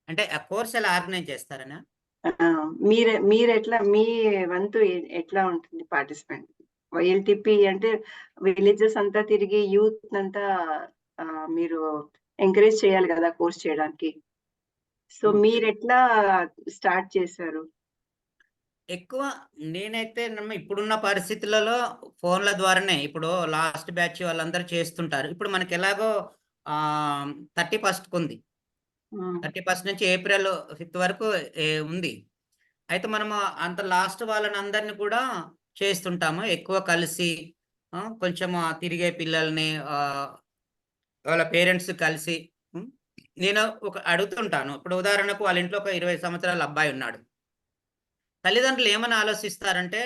అంటే ఆ కోర్స్ ఎలా ఆర్గనైజ్ చేస్తారనా? మీరు ఎట్లా మీ వంతు ఎట్లా ఉంటుంది పార్టిసిపెంట్? వైఎల్టీపీ అంటే విలేజెస్ అంతా తిరిగి యూత్ అంతా మీరు ఎంకరేజ్ చేయాలి కదా కోర్స్ చేయడానికి. సో మీరు ఎట్లా స్టార్ట్ చేశారు? ఎక్కువ నేనైతే ఇప్పుడున్న పరిస్థితులలో ఫోన్ల ద్వారానే, ఇప్పుడు లాస్ట్ బ్యాచ్ వాళ్ళందరూ చేస్తుంటారు. ఇప్పుడు మనకి ఎలాగో 31st ఉంది. 31st నుంచి April 5th వరకు ఉంది. అయితే మనము అంత లాస్ట్ వాళ్ళని అందరినీ కూడా చేస్తుంటాము, ఎక్కువ కలిసి కొంచెం తిరిగే పిల్లల్ని వాళ్ళ పేరెంట్స్ కలిసి. నేను ఒక అడుగుతుంటాను, ఇప్పుడు ఉదాహరణకు వాళ్ళ ఇంట్లో ఒక 20 సంవత్సరాల అబ్బాయి ఉన్నాడు. తల్లిదండ్రులు ఏమని ఆలోచిస్తారంటే,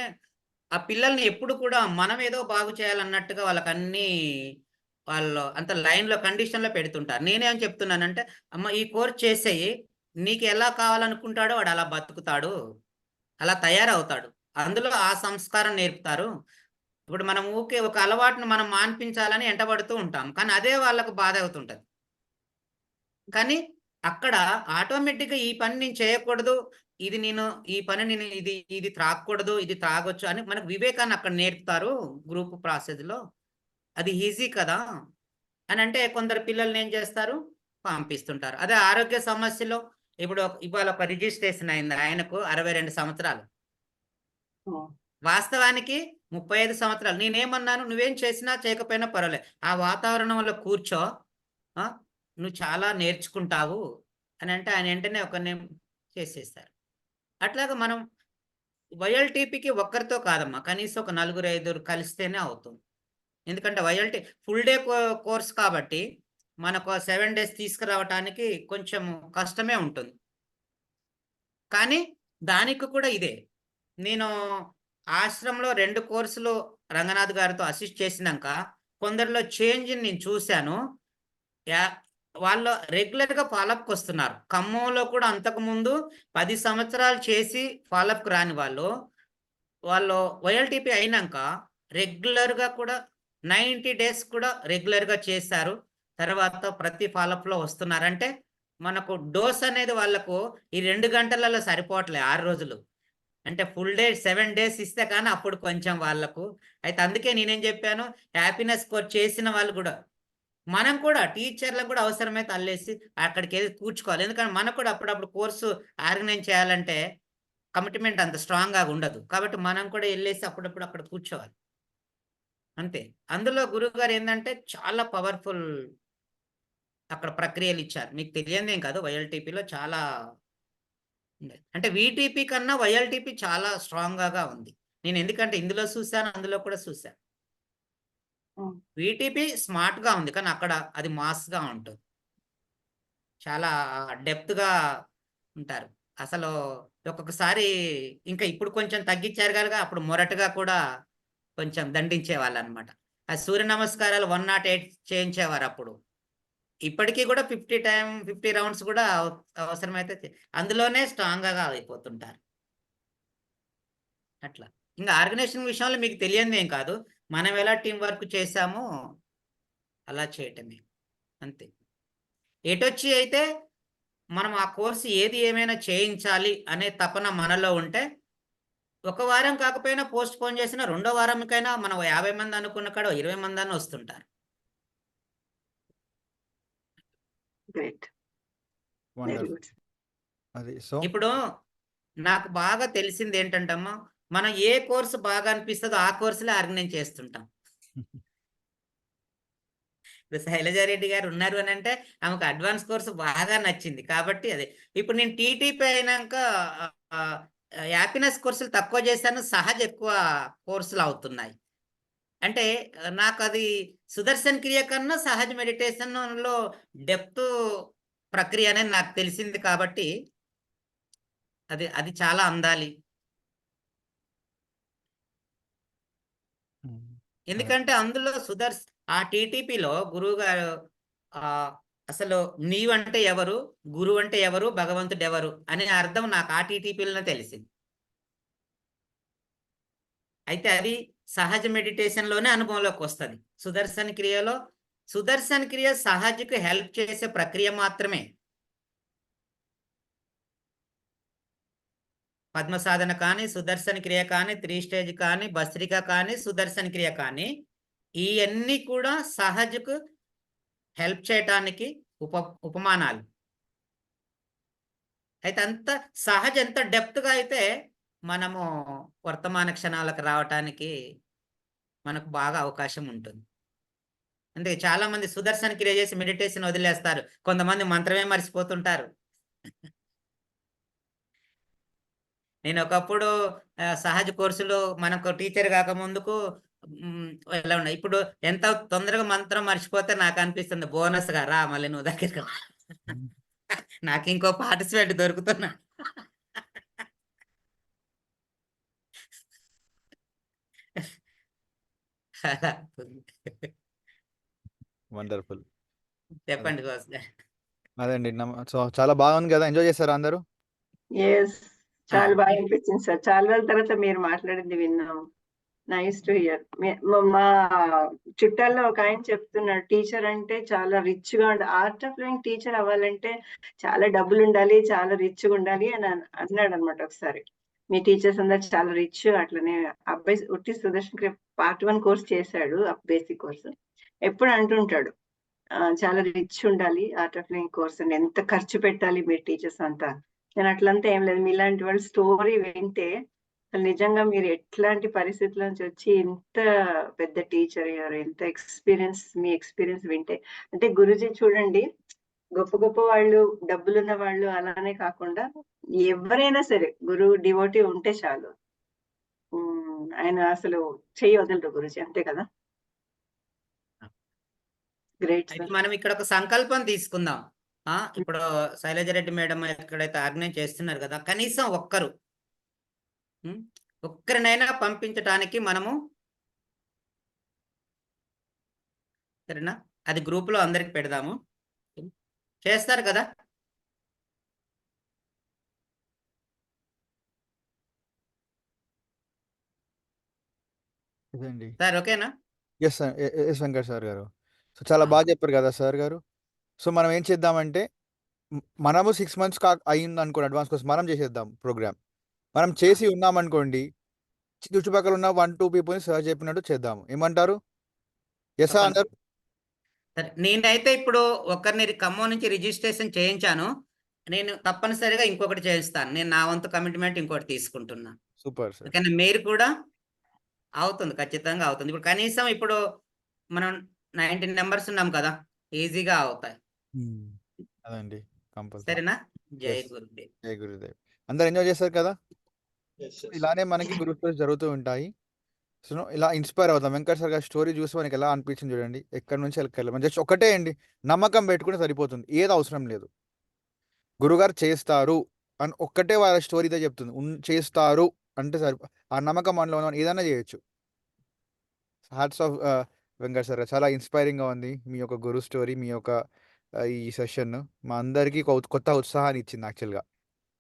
ఆ పిల్లల్ని ఎప్పుడు కూడా మనం ఏదో బాగు చేయాలన్నట్టుగా వాళ్ళకన్నీ వాళ్ళు అంత లైన్‌లో కండిషన్‌లో పెడుతుంటారు. నేనేం చెప్తున్నానంటే, అమ్మ ఈ కోర్స్ చేసేయి, నీకు ఎలా కావాలనుకుంటాడో వాడు అలా బతుకుతాడు, అలా తయారవుతాడు. అందులో ఆ సంస్కారం నేర్పుతారు. ఇప్పుడు మనం ఊకే ఒక అలవాటును మనం మాన్పించాలని ఎంటబడుతూ ఉంటాం, కానీ అదే వాళ్ళకు బాధ అవుతుంటది. కానీ అక్కడ ఆటోమేటిక్‌గా ఈ పని నేను చేయకూడదు, ఇది నేను ఈ పని నేను ఇది త్రాగకూడదు, ఇది త్రాగొచ్చు అని మనకు వివేకాన్ని అక్కడ నేర్పుతారు గ్రూప్ ప్రాసెస్‌లో. అది ఈజీ కదా! అనంటే కొందరు పిల్లల్ని ఏం చేస్తారు, పంపిస్తుంటారు. అదే ఆరోగ్య సమస్యలో ఇప్పుడు ఇవాళ ఒక రిజిస్ట్రేషన్ అయింది, ఆయనకు 62 సంవత్సరాలు. వాస్తవానికి 35 సంవత్సరాలు. నేనేమన్నాను, నువ్వేం చేసినా చేయకపోయినా పర్వాలేదు, ఆ వాతావరణంలో కూర్చో, నువ్వు చాలా నేర్చుకుంటావు అని అంటే ఆయన వెంటనే ఒకరిని చేసేస్తారు. అట్లాగా మనం వైఎల్టీపీకి ఒక్కరితో కాదమ్మా, కనీసం ఒక 4-5 కలిస్తేనే అవుతుంది. ఎందుకంటే వైఎల్టీ ఫుల్ డే కోర్స్ కాబట్టి మనకు 7 days తీసుకురావటానికి కొంచెం కష్టమే ఉంటుంది. కానీ దానికి కూడా ఇదే, నేను ఆశ్రమంలో 2 కోర్సులు రంగనాథ్ గారితో అసిస్ట్ చేసినాక కొందరిలో చేంజ్ నేను చూశాను. వాళ్ళు రెగ్యులర్‌గా ఫాలోఅప్‌కి వస్తున్నారు. ఖమ్మంలో కూడా అంతకుముందు 10 సంవత్సరాలు చేసి ఫాలోఅప్‌కి రాని వాళ్ళు వైఎల్టీపీ అయినాక రెగ్యులర్‌గా కూడా 90 days కూడా రెగ్యులర్‌గా చేశారు. తర్వాత ప్రతి ఫాలోఅప్‌లో వస్తున్నారు. అంటే మనకు డోస్ అనేది వాళ్ళకు ఈ 2 గంటలలో సరిపోవట్లే 6 రోజులు. అంటే ఫుల్ డే 7 days ఇస్తే కానీ అప్పుడు కొంచెం వాళ్ళకు. అయితే అందుకే నేనేం చెప్పాను, హ్యాపీనెస్ కోర్స్ చేసిన వాళ్ళు కూడా, మనం కూడా టీచర్‌లకు కూడా అవసరమైతే అల్లేసి అక్కడికెళ్ళి కూర్చుకోవాలి. ఎందుకంటే మనకు కూడా అప్పుడప్పుడు కోర్సు ఆర్గనైజ్ చేయాలంటే కమిట్మెంట్ అంత స్ట్రాంగ్‌గా ఉండదు. కాబట్టి మనం కూడా ఎళ్ళేసి అప్పుడప్పుడు అక్కడ కూర్చోవాలి. అంతే. అందులో గురువుగారు ఏందంటే చాలా పవర్‌ఫుల్ అక్కడ ప్రక్రియలిచ్చారు. మీకు తెలియనిదేం కాదు, వైఎల్టీపీలో చాలా ఉండేది. అంటే వీటీపీ కన్నా వైఎల్టీపీ చాలా స్ట్రాంగ్‌గా ఉంది. నేను ఎందుకంటే ఇందులో చూసాను, అందులో కూడా చూసాను. వీటీపీ స్మార్ట్‌గా ఉంది, కానీ అక్కడ అది మాస్‌గా ఉంటుంది. చాలా డెప్త్‌గా ఉంటారు. అసలు ఒక్కొక్కసారి ఇంకా ఇప్పుడు కొంచెం తగ్గించారు గనుక అప్పుడు మొరటుగా కూడా కొంచెం దండించేవాళ్ళనమాట. ఆ సూర్య నమస్కారాలు 108 చేయించేవారప్పుడు. ఇప్పటికి కూడా 50 రౌండ్స్ కూడా అవసరమైతే అందులోనే స్ట్రాంగ్‌గా అయిపోతుంటారు. అట్లా. ఇంక ఆర్గనైజేషన్ విషయంలో మీకు తెలియనిదేం కాదు. మనం ఎలా టీం వర్క్ చేసామో అలా చేయటమే, అంతే. ఎటొచ్చి అయితే మనం ఆ కోర్సు ఏది ఏమైనా చేయించాలి అనే తపన మనలో ఉంటే, ఒక వారం కాకపోయినా పోస్ట్ పోన్ చేసిన రెండో వారంకైనా మనం 50 మంది అనుకున్న కాడ 20 మంది అని వస్తుంటారు. గ్రేట్. Very wonderful. గుడ్. అది సో ఇప్పుడు నాకు బాగా తెలిసింది ఏంటంటమ్మా, మనం ఏ కోర్సు బాగా అనిపిస్తుందో ఆ కోర్సులే ఆర్గనైజ్ చేస్తుంటాం. ఇప్పుడు శైలజారెడ్డి గారు ఉన్నారు అని అంటే ఆమెకు అడ్వాన్స్ కోర్సు బాగా నచ్చింది కాబట్టి అదే. ఇప్పుడు నేను టీటీపీ అయినాక హ్యాపీనెస్ కోర్సులు తక్కువ చేశాను, సహజ ఎక్కువ కోర్సులు అవుతున్నాయి. అంటే నాకు అది సుదర్శన్ క్రియ కన్నా సహజ మెడిటేషన్ లో డెప్త్ ప్రక్రియ అనేది నాకు తెలిసింది కాబట్టి అది అది చాలా అందాలి. ఎందుకంటే అందులో ఆ టీటీపీలో గురువు గారు ఆ అసలు నీవంటే ఎవరు, గురువు అంటే ఎవరు, భగవంతుడు ఎవరు అనే అర్థం నాకు ఆ టీటీపీలోనే తెలిసింది. అయితే అది సహజ మెడిటేషన్ లోనే అనుభవంలోకి వస్తుంది. సుదర్శన్ క్రియ సహజకు హెల్ప్ చేసే ప్రక్రియ మాత్రమే. పద్మ సాధన కానీ, సుదర్శన్ క్రియ కానీ, 3 స్టేజ్ కానీ, భస్త్రిక కానీ, సుదర్శన్ క్రియ కానీ, ఇవన్నీ కూడా సహజకు హెల్ప్ చేయటానికి ఉపమానాలు. అయితే అంత సహజ ఎంత డెప్త్గా అయితే మనము వర్తమాన క్షణాలకు రావటానికి మనకు బాగా అవకాశం ఉంటుంది. అంటే చాలా మంది సుదర్శన్ క్రియ చేసి మెడిటేషన్ వదిలేస్తారు, కొంతమంది మంత్రమే మర్చిపోతుంటారు. నేను ఒకప్పుడు సహజ కోర్సులో మనకు టీచర్ కాకముందుకు ఎలా ఉన్నాయి. ఇప్పుడు ఎంత తొందరగా మంత్రం మర్చిపోతే నాకు అనిపిస్తుంది బోనస్ గా రా మళ్ళీ నువ్వు దగ్గరికి రా. నాకు ఇంకో పార్టిసిపేట్ దొరుకుతున్నా. వండర్ఫుల్. చెప్పండి కోస్ గారు. అదండి. సో చాలా బాగుంది కదా, ఎంజాయ్ చేశారా అందరూ? ఎస్, చాలా బాగా అనిపించింది సార్. చాలా రోజుల తర్వాత మీరు మాట్లాడింది విన్నాము. Nice to hear. మా చుట్టాల్లో ఒక ఆయన చెప్తున్నాడు, టీచర్ అంటే చాలా రిచ్ గా ఉండాలి, ఆర్ట్ ఆఫ్ లివింగ్ టీచర్ అవ్వాలంటే చాలా డబ్బులు ఉండాలి, చాలా రిచ్ గా ఉండాలి అని అన్నాడు అనమాట ఒకసారి. మీ టీచర్స్ అందరు చాలా రిచ్. అట్లనే అబ్బాయి ఉట్టి సుదర్శన్ పార్ట్ 1 కోర్స్ చేశాడు, బేసిక్ కోర్స్. ఎప్పుడు అంటుంటాడు చాలా రిచ్ ఉండాలి ఆర్ట్ ఆఫ్ లివింగ్ కోర్స్ అని, ఎంత ఖర్చు పెట్టాలి మీరు టీచర్స్ అంతా. నేను అట్లంతా ఏం లేదు, మీలాంటి వాళ్ళ స్టోరీ వింటే అసలు నిజంగా మీరు ఎట్లాంటి పరిస్థితుల నుంచి వచ్చి ఇంత పెద్ద టీచర్ అయ్యారు, ఎంత ఎక్స్పీరియన్స్, మీ ఎక్స్పీరియన్స్ వింటే. అంటే గురుజీ చూడండి, గొప్ప గొప్ప వాళ్ళు, డబ్బులున్న వాళ్ళు అలానే కాకుండా ఎవరైనా సరే గురువు డివోటీ ఉంటే చాలు. ఆయన అసలు చెయ్యి వదలరు గురుజీ, అంతే కదా. గ్రేట్ అయితే సార్. మనం ఇక్కడ ఒక సంకల్పం తీసుకుందాం. ఇప్పుడు శైలజారెడ్డి మేడం ఎక్కడైతే ఆర్గనైజ్ చేస్తున్నారు కదా, కనీసం ఒక్కరినైనా పంపించటానికి మనము, సరేనా, అది గ్రూప్ లో అందరికి పెడదాము. చేస్తారు కదా. ఇదండి. సార్ ఓకేనా? Yes sir, yes Venkat sir గారు. సో చాలా బాగా చెప్పారు కదా సార్ గారు. సో మనం ఏం చేద్దామంటే, మనము 6 మంత్స్ అయింది అనుకోండి అడ్వాన్స్ కోసం, మనం చేసేద్దాం ప్రోగ్రామ్. మనం చేసి ఉన్నామనుకోండి, చుట్టుపక్కల ఉన్న 1-2 పీపుల్ని సర్చ్ చెప్పినట్టు చేద్దాము. ఏమంటారు? ఎస్ అందరు? సరే, నేనైతే ఇప్పుడు ఒకరిని ఖమ్మం నుంచి రిజిస్ట్రేషన్ చేయించాను. నేను తప్పనిసరిగా ఇంకొకటి చేయిస్తాను. నేను నా వంతు కమిట్మెంట్ ఇంకోటి తీసుకుంటున్నా. Super sir. ఓకేనా? మీరు కూడా అవుతుంది, ఖచ్చితంగా అవుతుంది. ఇప్పుడు కనీసం ఇప్పుడు మనం 19 నెంబర్స్ ఉన్నాం కదా, ఈజీగా అవుతాయి. అదండి, కంపల్సరీ. సరేనా? జై Yes. గురుదేవ్. జై గురుదేవ్. అందరు ఎంజాయ్ చేస్తారు కదా. ఇలానే మనకి గురు స్టోరీస్ జరుగుతూ ఉంటాయి. సో ఇలా ఇన్స్పైర్ అవుతాం. వెంకట్ సార్ గారి స్టోరీ చూసి మనకి ఎలా అనిపించింది చూడండి. ఎక్కడి నుంచి వెళ్ళి జస్ట్ ఒకటే అండి, నమ్మకం పెట్టుకుని సరిపోతుంది, ఏది అవసరం లేదు. గురుగారు చేస్తారు అని ఒక్కటే వాళ్ళ స్టోరీ ఇదే చెప్తుంది. చేస్తారు అంటే ఆ నమ్మకం మనలో ఉన్న ఏదైనా చేయొచ్చు. హార్ట్స్ ఆఫ్ వెంకట్ సార్, చాలా ఇన్స్పైరింగ్గా ఉంది మీ యొక్క గురు స్టోరీ, మీ యొక్క ఈ సెషన్ మా అందరికీ కొత్త ఉత్సాహాన్ని ఇచ్చింది. యాక్చువల్గా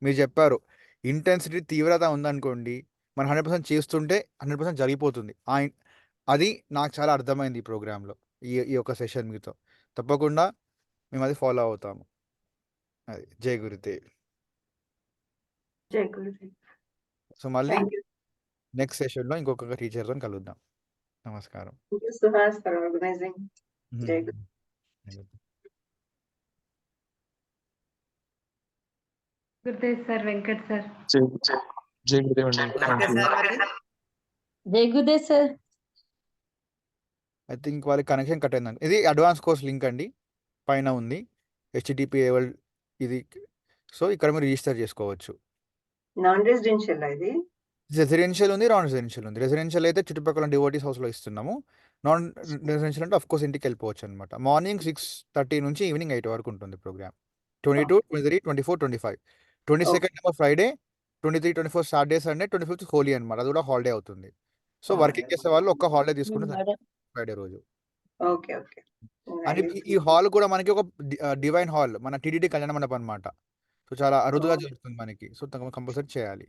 మీరు చెప్పారు, ఇంటెన్సిటీ తీవ్రత ఉందనుకోండి, మనం 100% చేస్తుంటే 100% జరిగిపోతుంది. అది నాకు చాలా అర్థమైంది ఈ ప్రోగ్రాంలో, ఈ యొక్క సెషన్ మీతో. తప్పకుండా మేము అది ఫాలో అవుతాము. అది జై గురుదేవ్. జై గురుదేవ్. సో మళ్ళీ థ్యాంక్ యూ. నెక్స్ట్ సెషన్లో ఇంకొక టీచర్తో కలుద్దాం. నమస్కారం. Thank you Suhas for organising. జై గురు. Gurudev sir, Venkat sir. జై గురుదేవ్ అండి. ఓకే సార్ మరి జై గురుదేవ్ సార్. ఐ థింక్ వాళ్ళకి కనెక్షన్ కట్ అయిందండి. ఇది అడ్వాన్స్ కోర్స్ లింక్ అండి, పైన ఉంది HTTP ఇది. సో ఇక్కడ మీరు రిజిస్టర్ చేసుకోవచ్చు. నాన్ రెసిడెన్షియల్ ఇది. రెసిడెన్షియల్ ఉంది, నాన్ రెసిడెన్షియల్ ఉంది. రెసిడెన్షియల్ అయితే చుట్టుపక్కల డివోటీస్ హౌస్లో ఇస్తున్నాము. నాన్ రెసిడెన్షియల్ అంటే కోర్స్ ఇంటికి వెళ్ళిపోవచ్చు అనమాట. మార్నింగ్ 6:30 నుంచి ఈవినింగ్ 8 వరకు ఉంటుంది ప్రోగ్రామ్. 22, 23, 24, 25. 22nd ఏమో Friday, 23, 24 Saturday Sunday, 25th Holi అనమాట. అది కూడా హాలిడే అవుతుంది. సో వర్కింగ్ చేసే వాళ్ళు ఒక్క హాలిడే తీసుకుంటే ఫ్రైడే రోజు. Okay okay. అని ఈ హాల్ కూడా మనకి ఒక డివైన్ హాల్, మన టీడీడీ కళ్యాణ మండపం అనమాట. సో చాలా అరుదుగా జరుగుతుంది మనకి. సో కంపల్సరీ చేయాలి.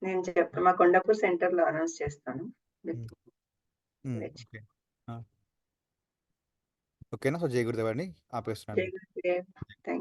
నేను చెప్తాను, మా కొండాపూర్ సెంటర్ లో అనౌన్స్ చేస్తాను. ఓకే, ఓకేనా. సో జై గురుదేవ్ అని ఆపేస్తున్నాను. జై గురుదేవ్. థ్యాంక్